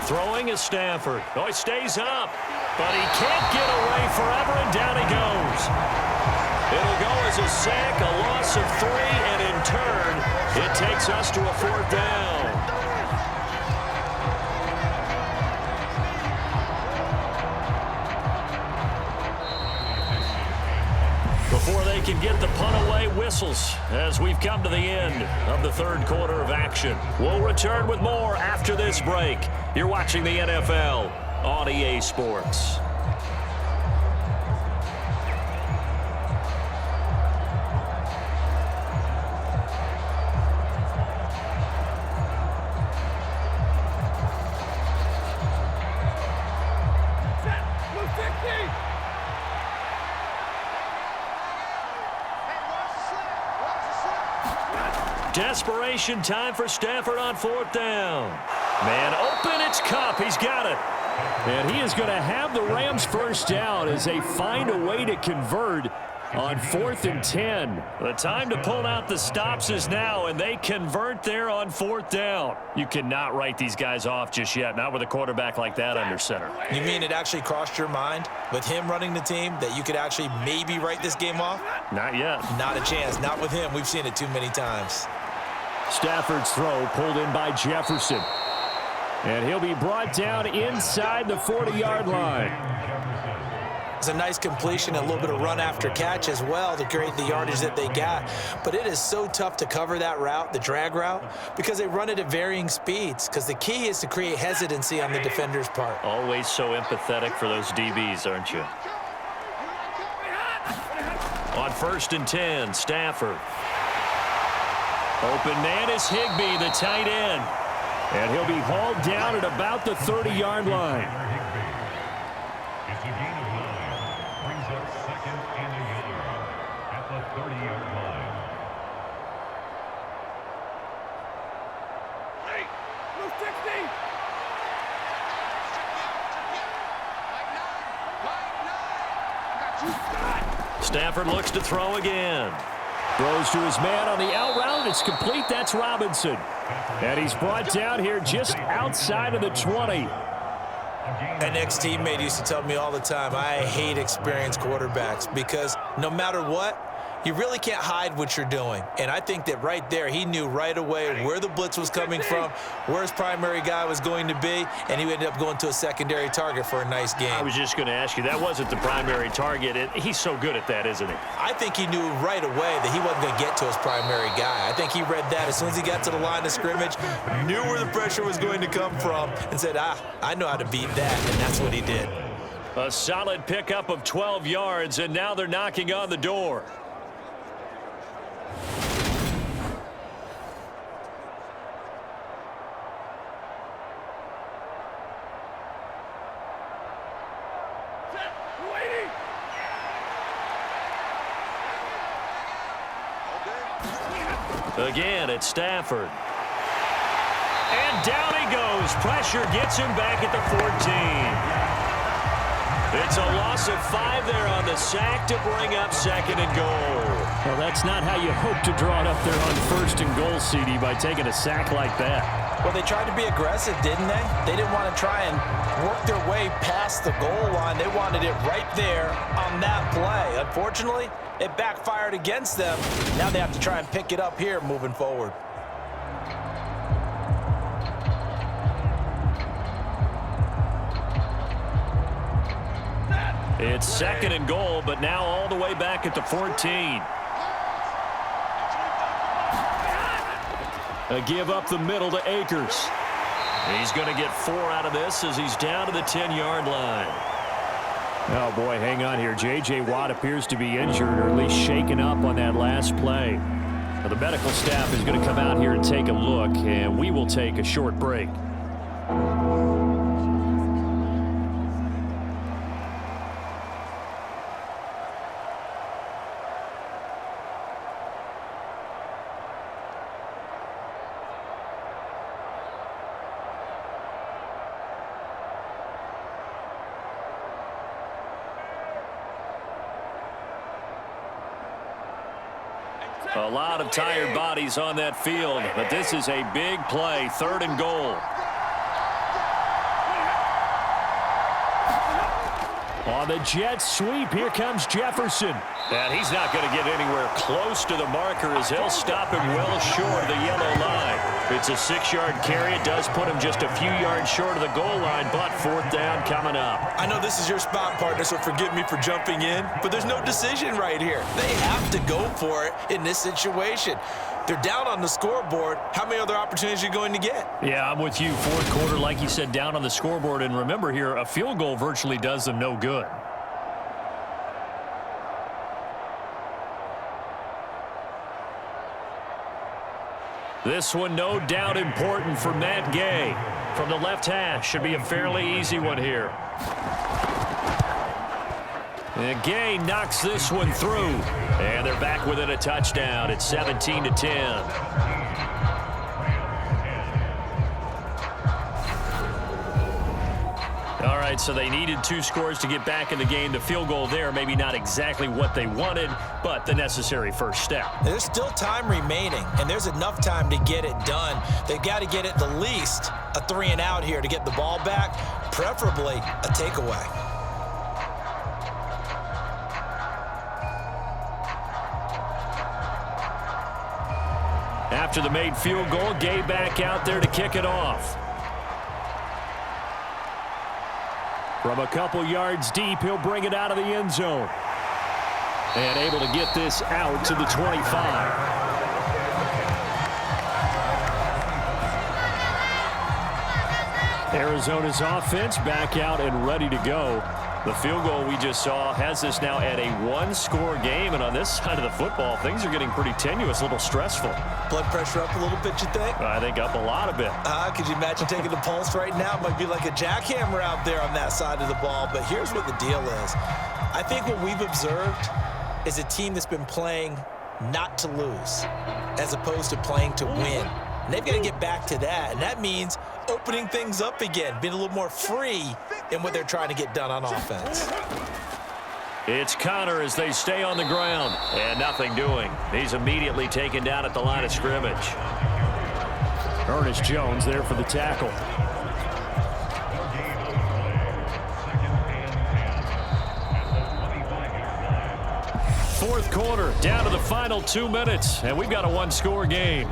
Throwing is Stafford. Oh, he stays up. But he can't get away forever, and down he goes. It'll go as a sack, a loss of 3, and in turn, it takes us to a 4th down. Before they can get the punt away, whistles as we've come to the end of the 3rd quarter of action. We'll return with more after this break. You're watching the NFL on EA Sports. Desperation time for Stafford on 4th down. Man open, it's Kupp. He's got it. And he is going to have the Rams first down as they find a way to convert on 4th and 10. The time to pull out the stops is now, and they convert there on 4th down. You cannot write these guys off just yet, not with a quarterback like that under center. You mean it actually crossed your mind with him running the team that you could actually maybe write this game off? Not yet. Not a chance. Not with him. We've seen it too many times. Stafford's throw pulled in by Jefferson. And he'll be brought down inside the 40-yard line. It's a nice completion, a little bit of run after catch as well to create the yardage that they got. But it is so tough to cover that route, the drag route, because they run it at varying speeds. Because the key is to create hesitancy on the defender's part. Always so empathetic for those DBs, aren't you? On 1st and 10, Stafford. Open man is Higbee, the tight end. And he'll be hauled down at about the 30-yard line. It's a gain of 9. Brings up 2nd and a yard at the 30-yard line. Hey, blue 60. Stafford looks to throw again. Throws to his man on the out route. It's complete. That's Robinson. And he's brought down here just outside of the 20. An ex-teammate used to tell me all the time, I hate experienced quarterbacks because no matter what, you really can't hide what you're doing. And I think that right there, he knew right away where the blitz was coming from, where his primary guy was going to be, and he ended up going to a secondary target for a nice game. I was just going to ask you, that wasn't the primary target. And he's so good at that, isn't he? I think he knew right away that he wasn't going to get to his primary guy. I think he read that as soon as he got to the line of scrimmage, knew where the pressure was going to come from, and said, I know how to beat that, and that's what he did. A solid pickup of 12 yards, and now they're knocking on the door. Again, it's Stafford. And down he goes. Pressure gets him back at the 14. It's a loss of 5 there on the sack to bring up 2nd and goal. Well, that's not how you hope to draw it up there on 1st and goal, CD, by taking a sack like that. Well, they tried to be aggressive, didn't they? They didn't want to try and work their way past the goal line. They wanted it right there on that play. Unfortunately, it backfired against them. Now they have to try and pick it up here moving forward. It's 2nd and goal, but now all the way back at the 14. A give up the middle to Akers. He's going to get 4 out of this as he's down to the 10-yard line. Oh, boy, hang on here. J.J. Watt appears to be injured, or at least shaken up on that last play. Now, the medical staff is going to come out here and take a look, and we will take a short break. A lot of tired bodies on that field, but this is a big play, 3rd and goal. On the jet sweep, here comes Jefferson. And he's not going to get anywhere close to the marker as he'll stop him well short of the yellow line. It's a 6-yard carry. It does put him just a few yards short of the goal line, but 4th down coming up. I know this is your spot, partner, so forgive me for jumping in, but there's no decision right here. They have to go for it in this situation. They're down on the scoreboard. How many other opportunities are you going to get? Yeah, I'm with you. 4th quarter, like you said, down on the scoreboard. And remember here, a field goal virtually does them no good. This one, no doubt, important for Matt Gay. From the left hash, should be a fairly easy one here. And Gay knocks this one through. And they're back within a touchdown. It's 17-10. All right, so they needed 2 scores to get back in the game. The field goal there, maybe not exactly what they wanted, but the necessary first step. There's still time remaining, and there's enough time to get it done. They've got to get at the least a 3-and-out here to get the ball back, preferably a takeaway. After the made field goal, Gay back out there to kick it off. From a couple yards deep, he'll bring it out of the end zone. And able to get this out to the 25. Arizona's offense back out and ready to go. The field goal we just saw has us now at a one-score game, and on this side of the football, things are getting pretty tenuous, a little stressful. Blood pressure up a little bit, you think? I think up a lot of it. Could you imagine taking the pulse right now? It might be like a jackhammer out there on that side of the ball, but here's what the deal is. I think what we've observed is a team that's been playing not to lose as opposed to playing to win. And they've got to get back to that, and that means opening things up again, being a little more free in what they're trying to get done on offense. It's Connor as they stay on the ground, and nothing doing. He's immediately taken down at the line of scrimmage. Ernest Jones there for the tackle. Fourth quarter, down to the final 2 minutes, and we've got a one-score game.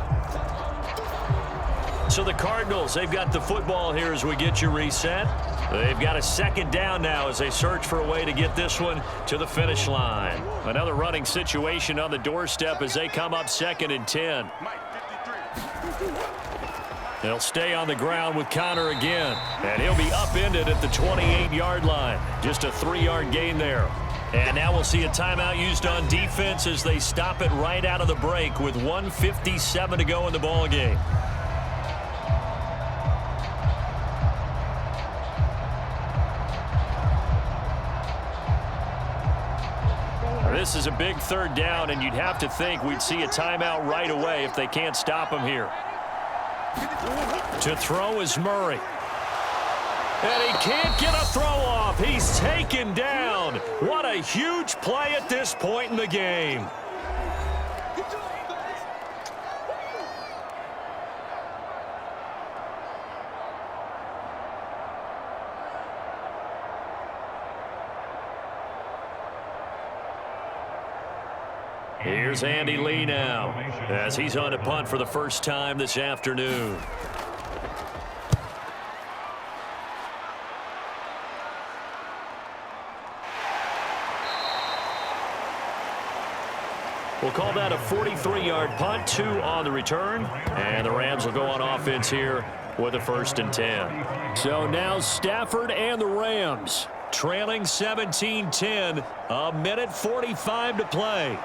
So the Cardinals, they've got the football here as we get you reset. They've got a second down now as they search for a way to get this one to the finish line. Another running situation on the doorstep as they come up 2nd and 10. They'll stay on the ground with Connor again, and he'll be upended at the 28-yard line. Just a 3-yard gain there. And now we'll see a timeout used on defense as they stop it right out of the break with 1:57 to go in the ball game. This is a big third down, and you'd have to think we'd see a timeout right away if they can't stop him here. To throw is Murray. And he can't get a throw off. He's taken down. What a huge play at this point in the game. Here's Andy Lee now as he's on a punt for the first time this afternoon. We'll call that a 43-yard punt, 2 on the return, and the Rams will go on offense here with a 1st and 10. So now Stafford and the Rams trailing 17-10, a minute 45 to play.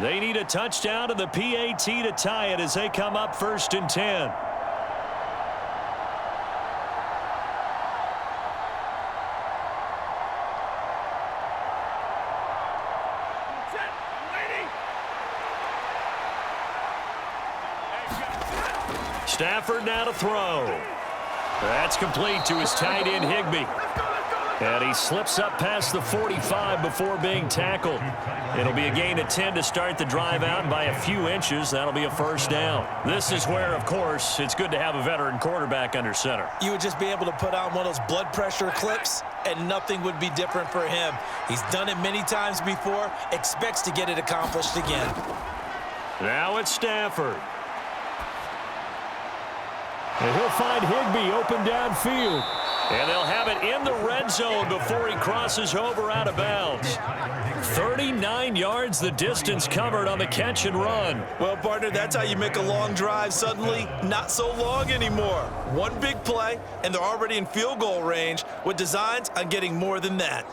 They need a touchdown to the PAT to tie it as they come up 1st and 10. Stafford now to throw. That's complete to his tight end Higbee. And he slips up past the 45 before being tackled. It'll be a gain of 10 to start the drive out, and by a few inches, that'll be a 1st down. This is where, of course, it's good to have a veteran quarterback under center. You would just be able to put on one of those blood pressure clips, and nothing would be different for him. He's done it many times before, expects to get it accomplished again. Now it's Stafford. And he'll find Higbee open downfield. And they'll have it in the red zone before he crosses over out of bounds. 39 yards the distance covered on the catch and run. Well, partner, that's how you make a long drive suddenly not so long anymore. One big play, and they're already in field goal range with designs on getting more than that.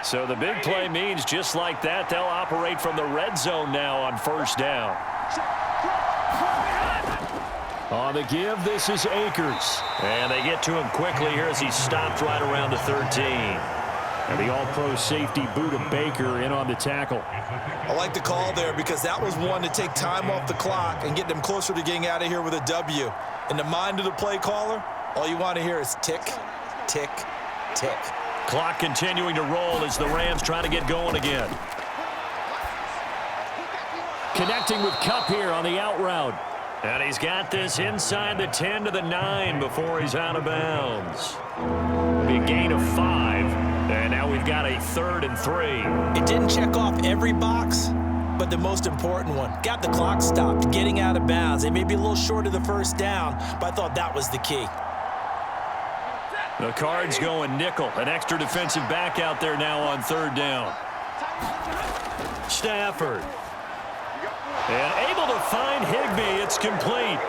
So the big play means just like that, they'll operate from the red zone now on 1st down. On the give, this is Akers. And they get to him quickly here as he stopped right around the 13. And the all-pro safety Buda Baker in on the tackle. I like the call there because that was one to take time off the clock and get them closer to getting out of here with a W. In the mind of the play caller, all you want to hear is tick, tick, tick. Clock continuing to roll as the Rams try to get going again. Connecting with Kupp here on the out route. And he's got this inside the 10 to the 9 before he's out of bounds. Big gain of 5. And now we've got a 3rd and 3. It didn't check off every box, but the most important one. Got the clock stopped, getting out of bounds. They may be a little short of the 1st down, but I thought that was the key. The Cards going nickel. An extra defensive back out there now on 3rd down. Stafford. And able to find Higbee. It's complete.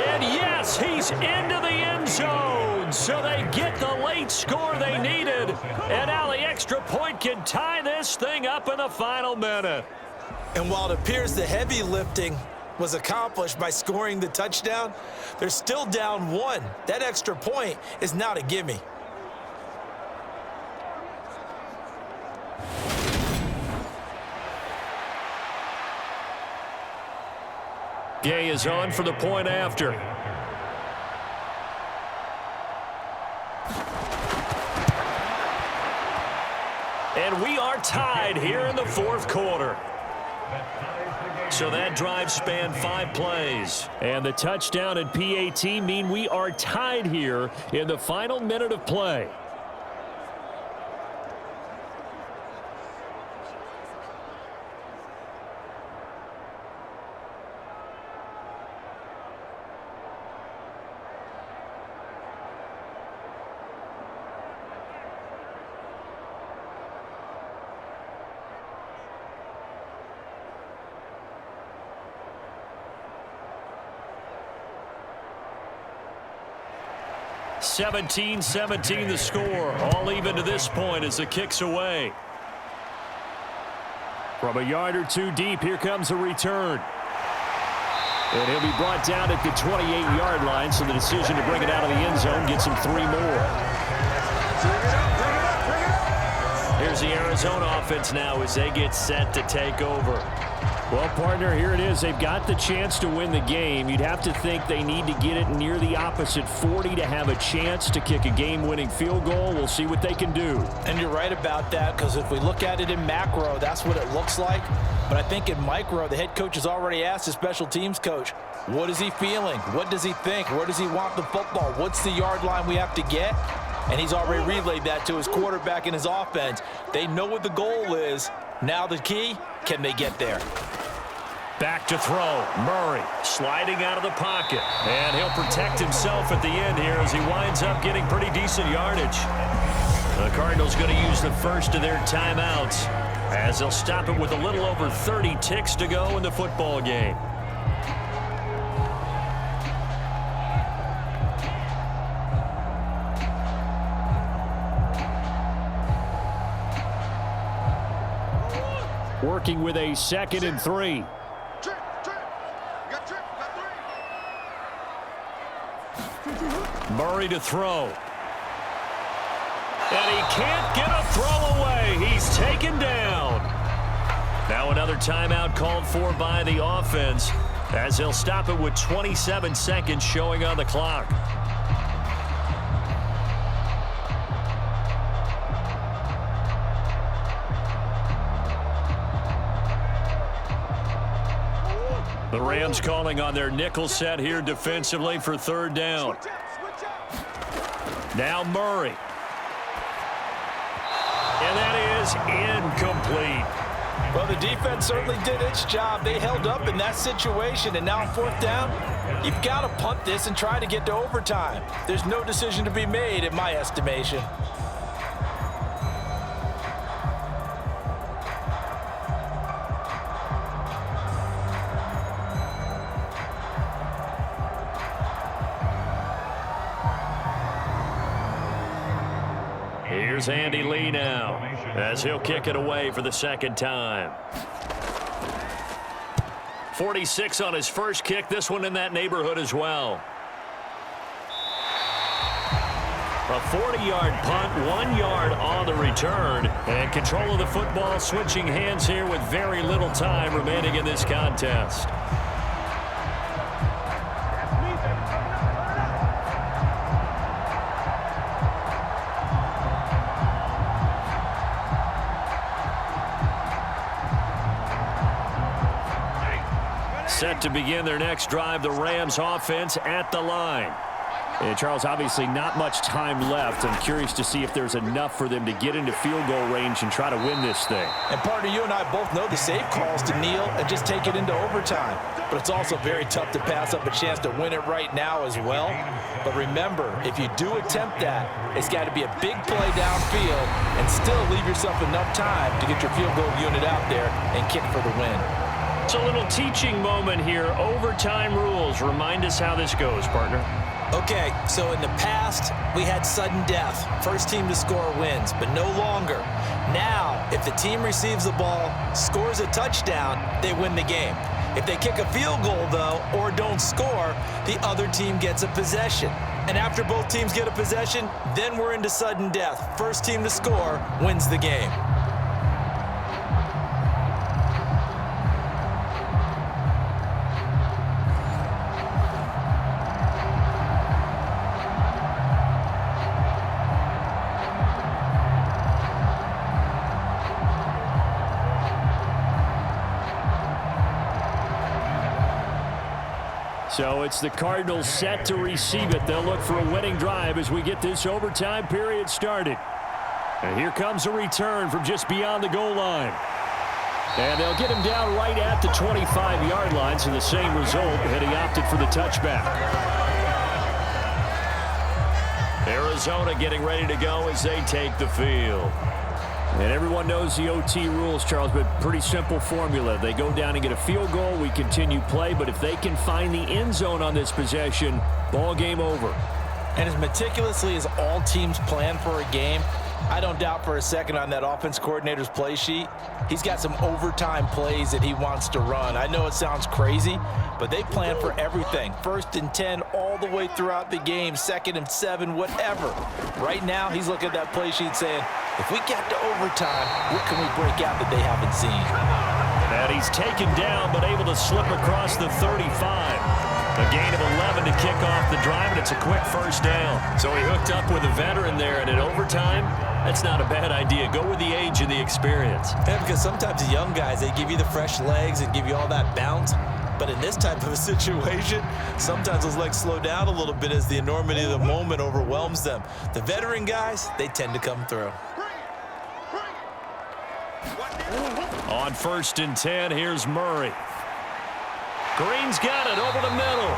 And yes, he's into the end zone. So they get the late score they needed. And now the extra point can tie this thing up in the final minute. And while it appears the heavy lifting was accomplished by scoring the touchdown, they're still down 1. That extra point is not a gimme. Gay is on for the point after. And we are tied here in the fourth quarter. So that drive spanned 5 plays. And the touchdown and PAT mean we are tied here in the final minute of play. (17-17) the score. All even to this point as the kick's away. From a yard or 2 deep, here comes a return. And he'll be brought down at the 28-yard line, so the decision to bring it out of the end zone gets him 3 more. Here's the Arizona offense now as they get set to take over. Well, partner, here it is. They've got the chance to win the game. You'd have to think they need to get it near the opposite 40 to have a chance to kick a game-winning field goal. We'll see what they can do. And you're right about that, because if we look at it in macro, that's what it looks like. But I think in micro, the head coach has already asked the special teams coach, what is he feeling? What does he think? Where does he want the football? What's the yard line we have to get? And he's already relayed that to his quarterback and his offense. They know what the goal is. Now the key, can they get there? Back to throw. Murray sliding out of the pocket. And he'll protect himself at the end here as he winds up getting pretty decent yardage. The Cardinals going to use the first of their timeouts as they'll stop it with a little over 30 ticks to go in the football game. Working with a 2nd and 3. Murray to throw. And he can't get a throw away. He's taken down. Now another timeout called for by the offense as they'll stop it with 27 seconds showing on the clock. The Rams calling on their nickel set here defensively for 3rd down. Now Murray. And that is incomplete. Well, the defense certainly did its job. They held up in that situation, and now 4th down, you've got to punt this and try to get to overtime. There's no decision to be made in my estimation. Here's Andy Lee now as he'll kick it away for the 2nd time. 46 on his first kick. This one in that neighborhood as well. A 40-yard punt, 1 yard on the return. And control of the football switching hands here with very little time remaining in this contest. Set to begin their next drive, the Rams offense at the line. And Charles, obviously not much time left. I'm curious to see if there's enough for them to get into field goal range and try to win this thing. And partner, you and I both know the safe calls to kneel and just take it into overtime. But it's also very tough to pass up a chance to win it right now as well. But remember, if you do attempt that, it's got to be a big play downfield and still leave yourself enough time to get your field goal unit out there and kick for the win. It's a little teaching moment here. Overtime rules. Remind us how this goes, partner. Okay, so in the past, we had sudden death. First team to score wins, but no longer. Now, if the team receives the ball, scores a touchdown, they win the game. If they kick a field goal, though, or don't score, the other team gets a possession. And after both teams get a possession, then we're into sudden death. First team to score wins the game. So it's the Cardinals set to receive it. They'll look for a winning drive as we get this overtime period started. And here comes a return from just beyond the goal line. And they'll get him down right at the 25-yard line, so the same result, and he opted for the touchback. Arizona getting ready to go as they take the field. And everyone knows the OT rules, Charles, but pretty simple formula. They go down and get a field goal, we continue play, but if they can find the end zone on this possession, ball game over. And as meticulously as all teams plan for a game, I don't doubt for a second on that offense coordinator's play sheet, he's got some overtime plays that he wants to run. I know it sounds crazy, but they plan for everything. 1st and 10 all the way throughout the game, 2nd and 7, whatever. Right now, he's looking at that play sheet saying, if we get to overtime, what can we break out that they haven't seen? And he's taken down, but able to slip across the 35. A gain of 11 to kick off the drive, and it's a quick first down. So he hooked up with a veteran there, and in overtime, that's not a bad idea. Go with the age and the experience. Yeah, because sometimes the young guys, they give you the fresh legs and give you all that bounce. But in this type of a situation, sometimes those legs slow down a little bit as the enormity of the moment overwhelms them. The veteran guys, they tend to come through. On 1st and 10, here's Murray. Green's got it over the middle.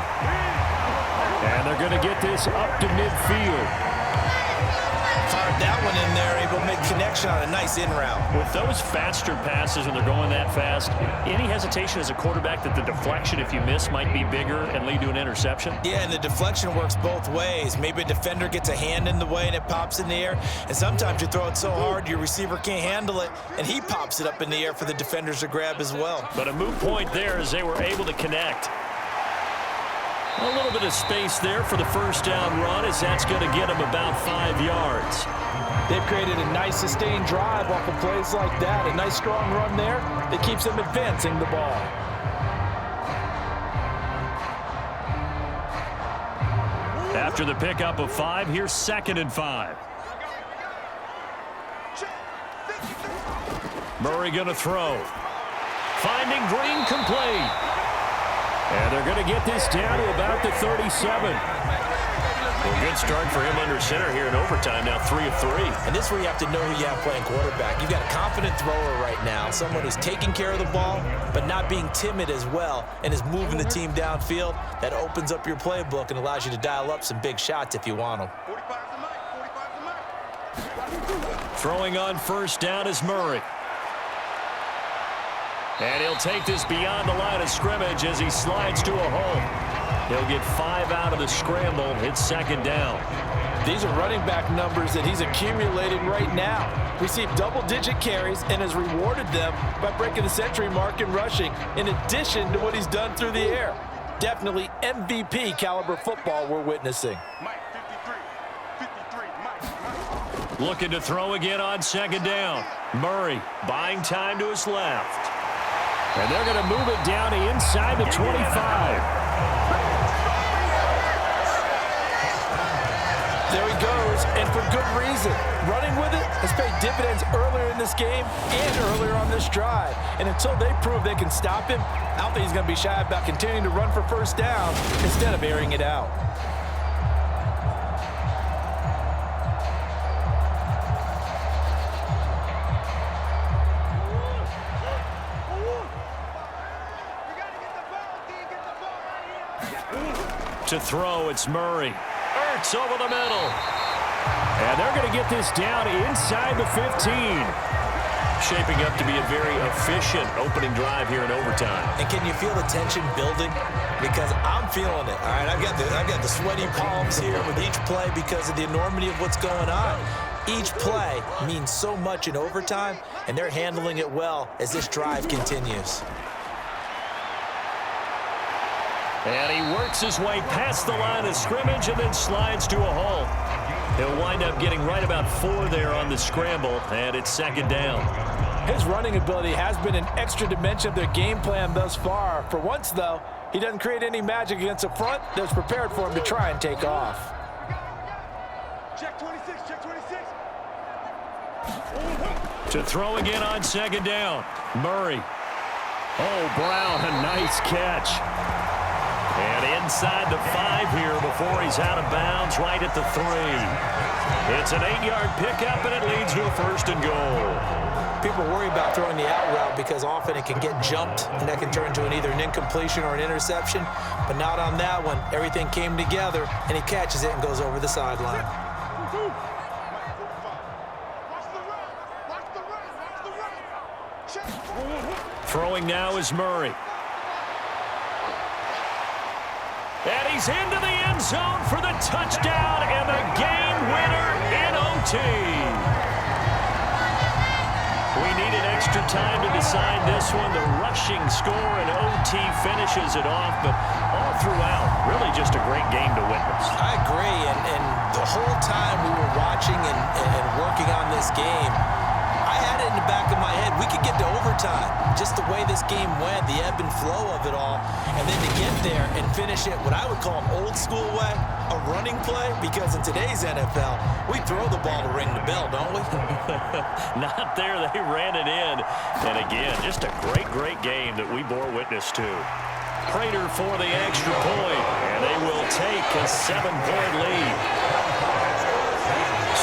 And they're going to get this up to midfield. Fired that one in there, able to make connection on a nice in route. With those faster passes when they're going that fast, any hesitation as a quarterback that the deflection, if you miss, might be bigger and lead to an interception? Yeah, and the deflection works both ways. Maybe a defender gets a hand in the way and it pops in the air. And sometimes you throw it so hard your receiver can't handle it, and he pops it up in the air for the defenders to grab as well. But a moot point there as they were able to connect. A little bit of space there for the first down run, as that's going to get him about 5 yards. They've created a nice sustained drive off of plays like that. A nice strong run there that keeps them advancing the ball. After the pickup of 5, here's 2nd and 5. Murray going to throw. Finding Green complete. And they're going to get this down to about the 37. Well, good start for him under center here in overtime. Now 3 of 3. And this is where you have to know who you have playing quarterback. You've got a confident thrower right now, someone who's taking care of the ball, but not being timid as well, and is moving the team downfield. That opens up your playbook and allows you to dial up some big shots if you want them. Throwing on 1st down is Murray. And he'll take this beyond the line of scrimmage as he slides to a hole. He'll get 5 out of the scramble. It's 2nd down. These are running back numbers that he's accumulating right now. Received double-digit carries and has rewarded them by breaking the century mark in rushing, in addition to what he's done through the air. Definitely MVP caliber football we're witnessing. Looking to throw again on 2nd down. Murray buying time to his left. And they're going to move it down to inside the 25. There he goes, and for good reason. Running with it has paid dividends earlier in this game and earlier on this drive. And until they prove they can stop him, I don't think he's going to be shy about continuing to run for 1st down instead of airing it out. To throw, it's Murray. Ertz over the middle. And they're going to get this down inside the 15. Shaping up to be a very efficient opening drive here in overtime. And can you feel the tension building? Because I'm feeling it. All right, I've got the sweaty palms here with each play because of the enormity of what's going on. Each play means so much in overtime, and they're handling it well as this drive continues. And he works his way past the line of scrimmage and then slides to a hole. He'll wind up getting right about 4 there on the scramble, and it's second down. His running ability has been an extra dimension of their game plan thus far. For once, though, he doesn't create any magic against the front that's prepared for him to try and take off. Check 26, check 26. To throw again on second down. Murray. Oh, Brown, a nice catch. And inside the 5 here before he's out of bounds, right at the 3. It's an 8-yard pickup, and it leads to a 1st and goal. People worry about throwing the out route because often it can get jumped, and that can turn into either an incompletion or an interception. But not on that one. Everything came together, and he catches it and goes over the sideline. Throwing now is Murray. And he's into the end zone for the touchdown and the game winner in OT. We needed extra time to decide this one. The rushing score in OT finishes it off, but all throughout, really just a great game to witness. I agree, and the whole time we were watching and working on this game, I had it in the back of my head. We could get to overtime. Just the way this game went, the ebb and flow of it all, and then to get there and finish it what I would call an old school way, a running play, because in today's NFL, we throw the ball to ring the bell, don't we? Not there. They ran it in. And again, just a great game that we bore witness to. Prater for the extra point, and they will take a 7-point lead.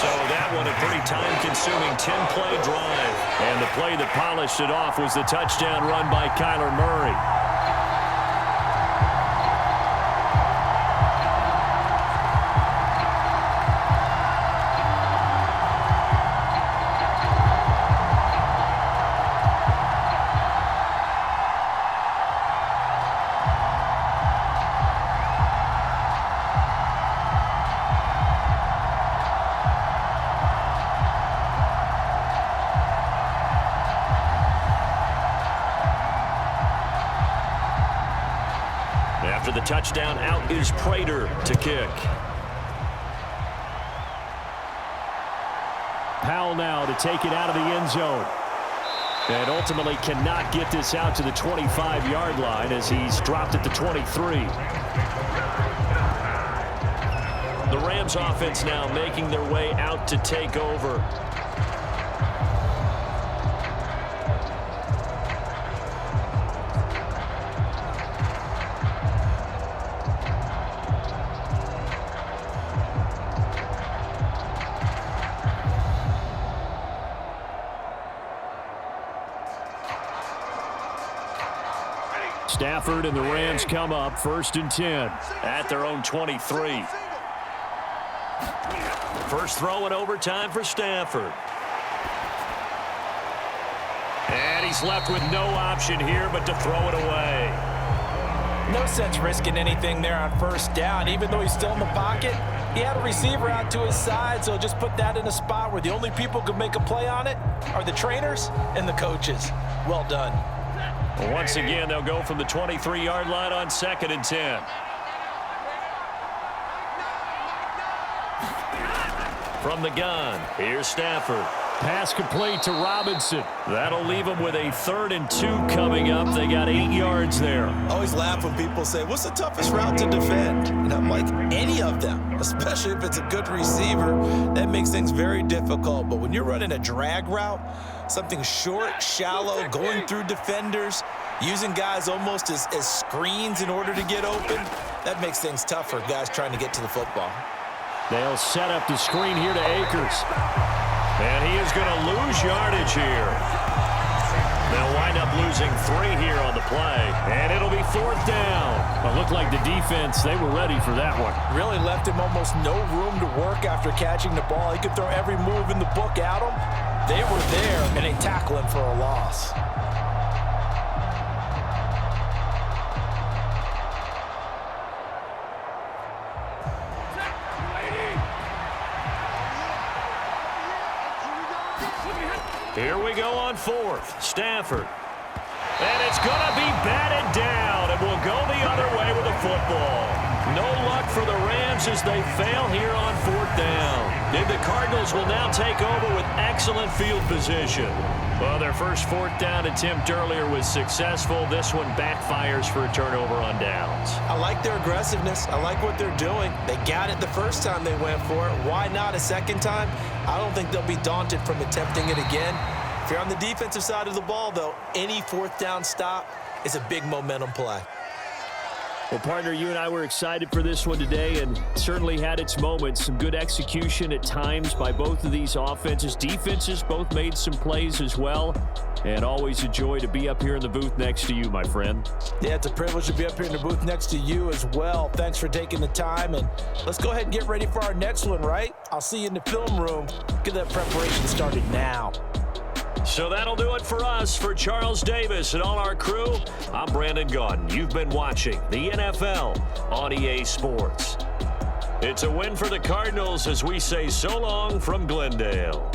So that one a pretty time-consuming 10-play drive. And the play that polished it off was the touchdown run by Kyler Murray. After the touchdown, out is Prater to kick. Powell now to take it out of the end zone. And ultimately cannot get this out to the 25-yard line as he's dropped at the 23. The Rams offense now making their way out to take over. Stafford and the Rams come up 1st and 10 at their own 23. First throw in overtime for Stafford. And he's left with no option here but to throw it away. No sense risking anything there on 1st down. Even though he's still in the pocket, he had a receiver out to his side, so just put that in a spot where the only people who can make a play on it are the trainers and the coaches. Well done. Once again, they'll go from the 23-yard line on 2nd and 10. From the gun, here's Stafford. Pass complete to Robinson. That'll leave them with a 3rd and 2 coming up. They got 8 yards there. I always laugh when people say, what's the toughest route to defend? And I'm like, any of them, especially if it's a good receiver. That makes things very difficult. But when you're running a drag route, something short, shallow, going through defenders, using guys almost as screens in order to get open, that makes things tough for guys trying to get to the football. They'll set up the screen here to Akers. And he is going to lose yardage here. They'll wind up losing 3 here on the play, and it'll be 4th down. It looked like the defense, they were ready for that one. Really left him almost no room to work after catching the ball. He could throw every move in the book at him. They were there, and they tackle him for a loss. Here we go on 4th. Stafford. And it's going to be batted down. It will go the other way with the football. No luck for the Rams as they fail here on 4th down. And the Cardinals will now take over with excellent field position. Well, their first 4th down attempt earlier was successful. This one backfires for a turnover on downs. I like their aggressiveness. I like what they're doing. They got it the first time they went for it. Why not a second time? I don't think they'll be daunted from attempting it again. If you're on the defensive side of the ball, though, any 4th down stop is a big momentum play. Well, partner, you and I were excited for this one today and certainly had its moments. Some good execution at times by both of these offenses. Defenses both made some plays as well. And always a joy to be up here in the booth next to you, my friend. Yeah, it's a privilege to be up here in the booth next to you as well. Thanks for taking the time. And let's go ahead and get ready for our next one, right? I'll see you in the film room. Get that preparation started now. So that'll do it for us. For Charles Davis and all our crew, I'm Brandon Gaudin. You've been watching the NFL on EA Sports. It's a win for the Cardinals as we say so long from Glendale.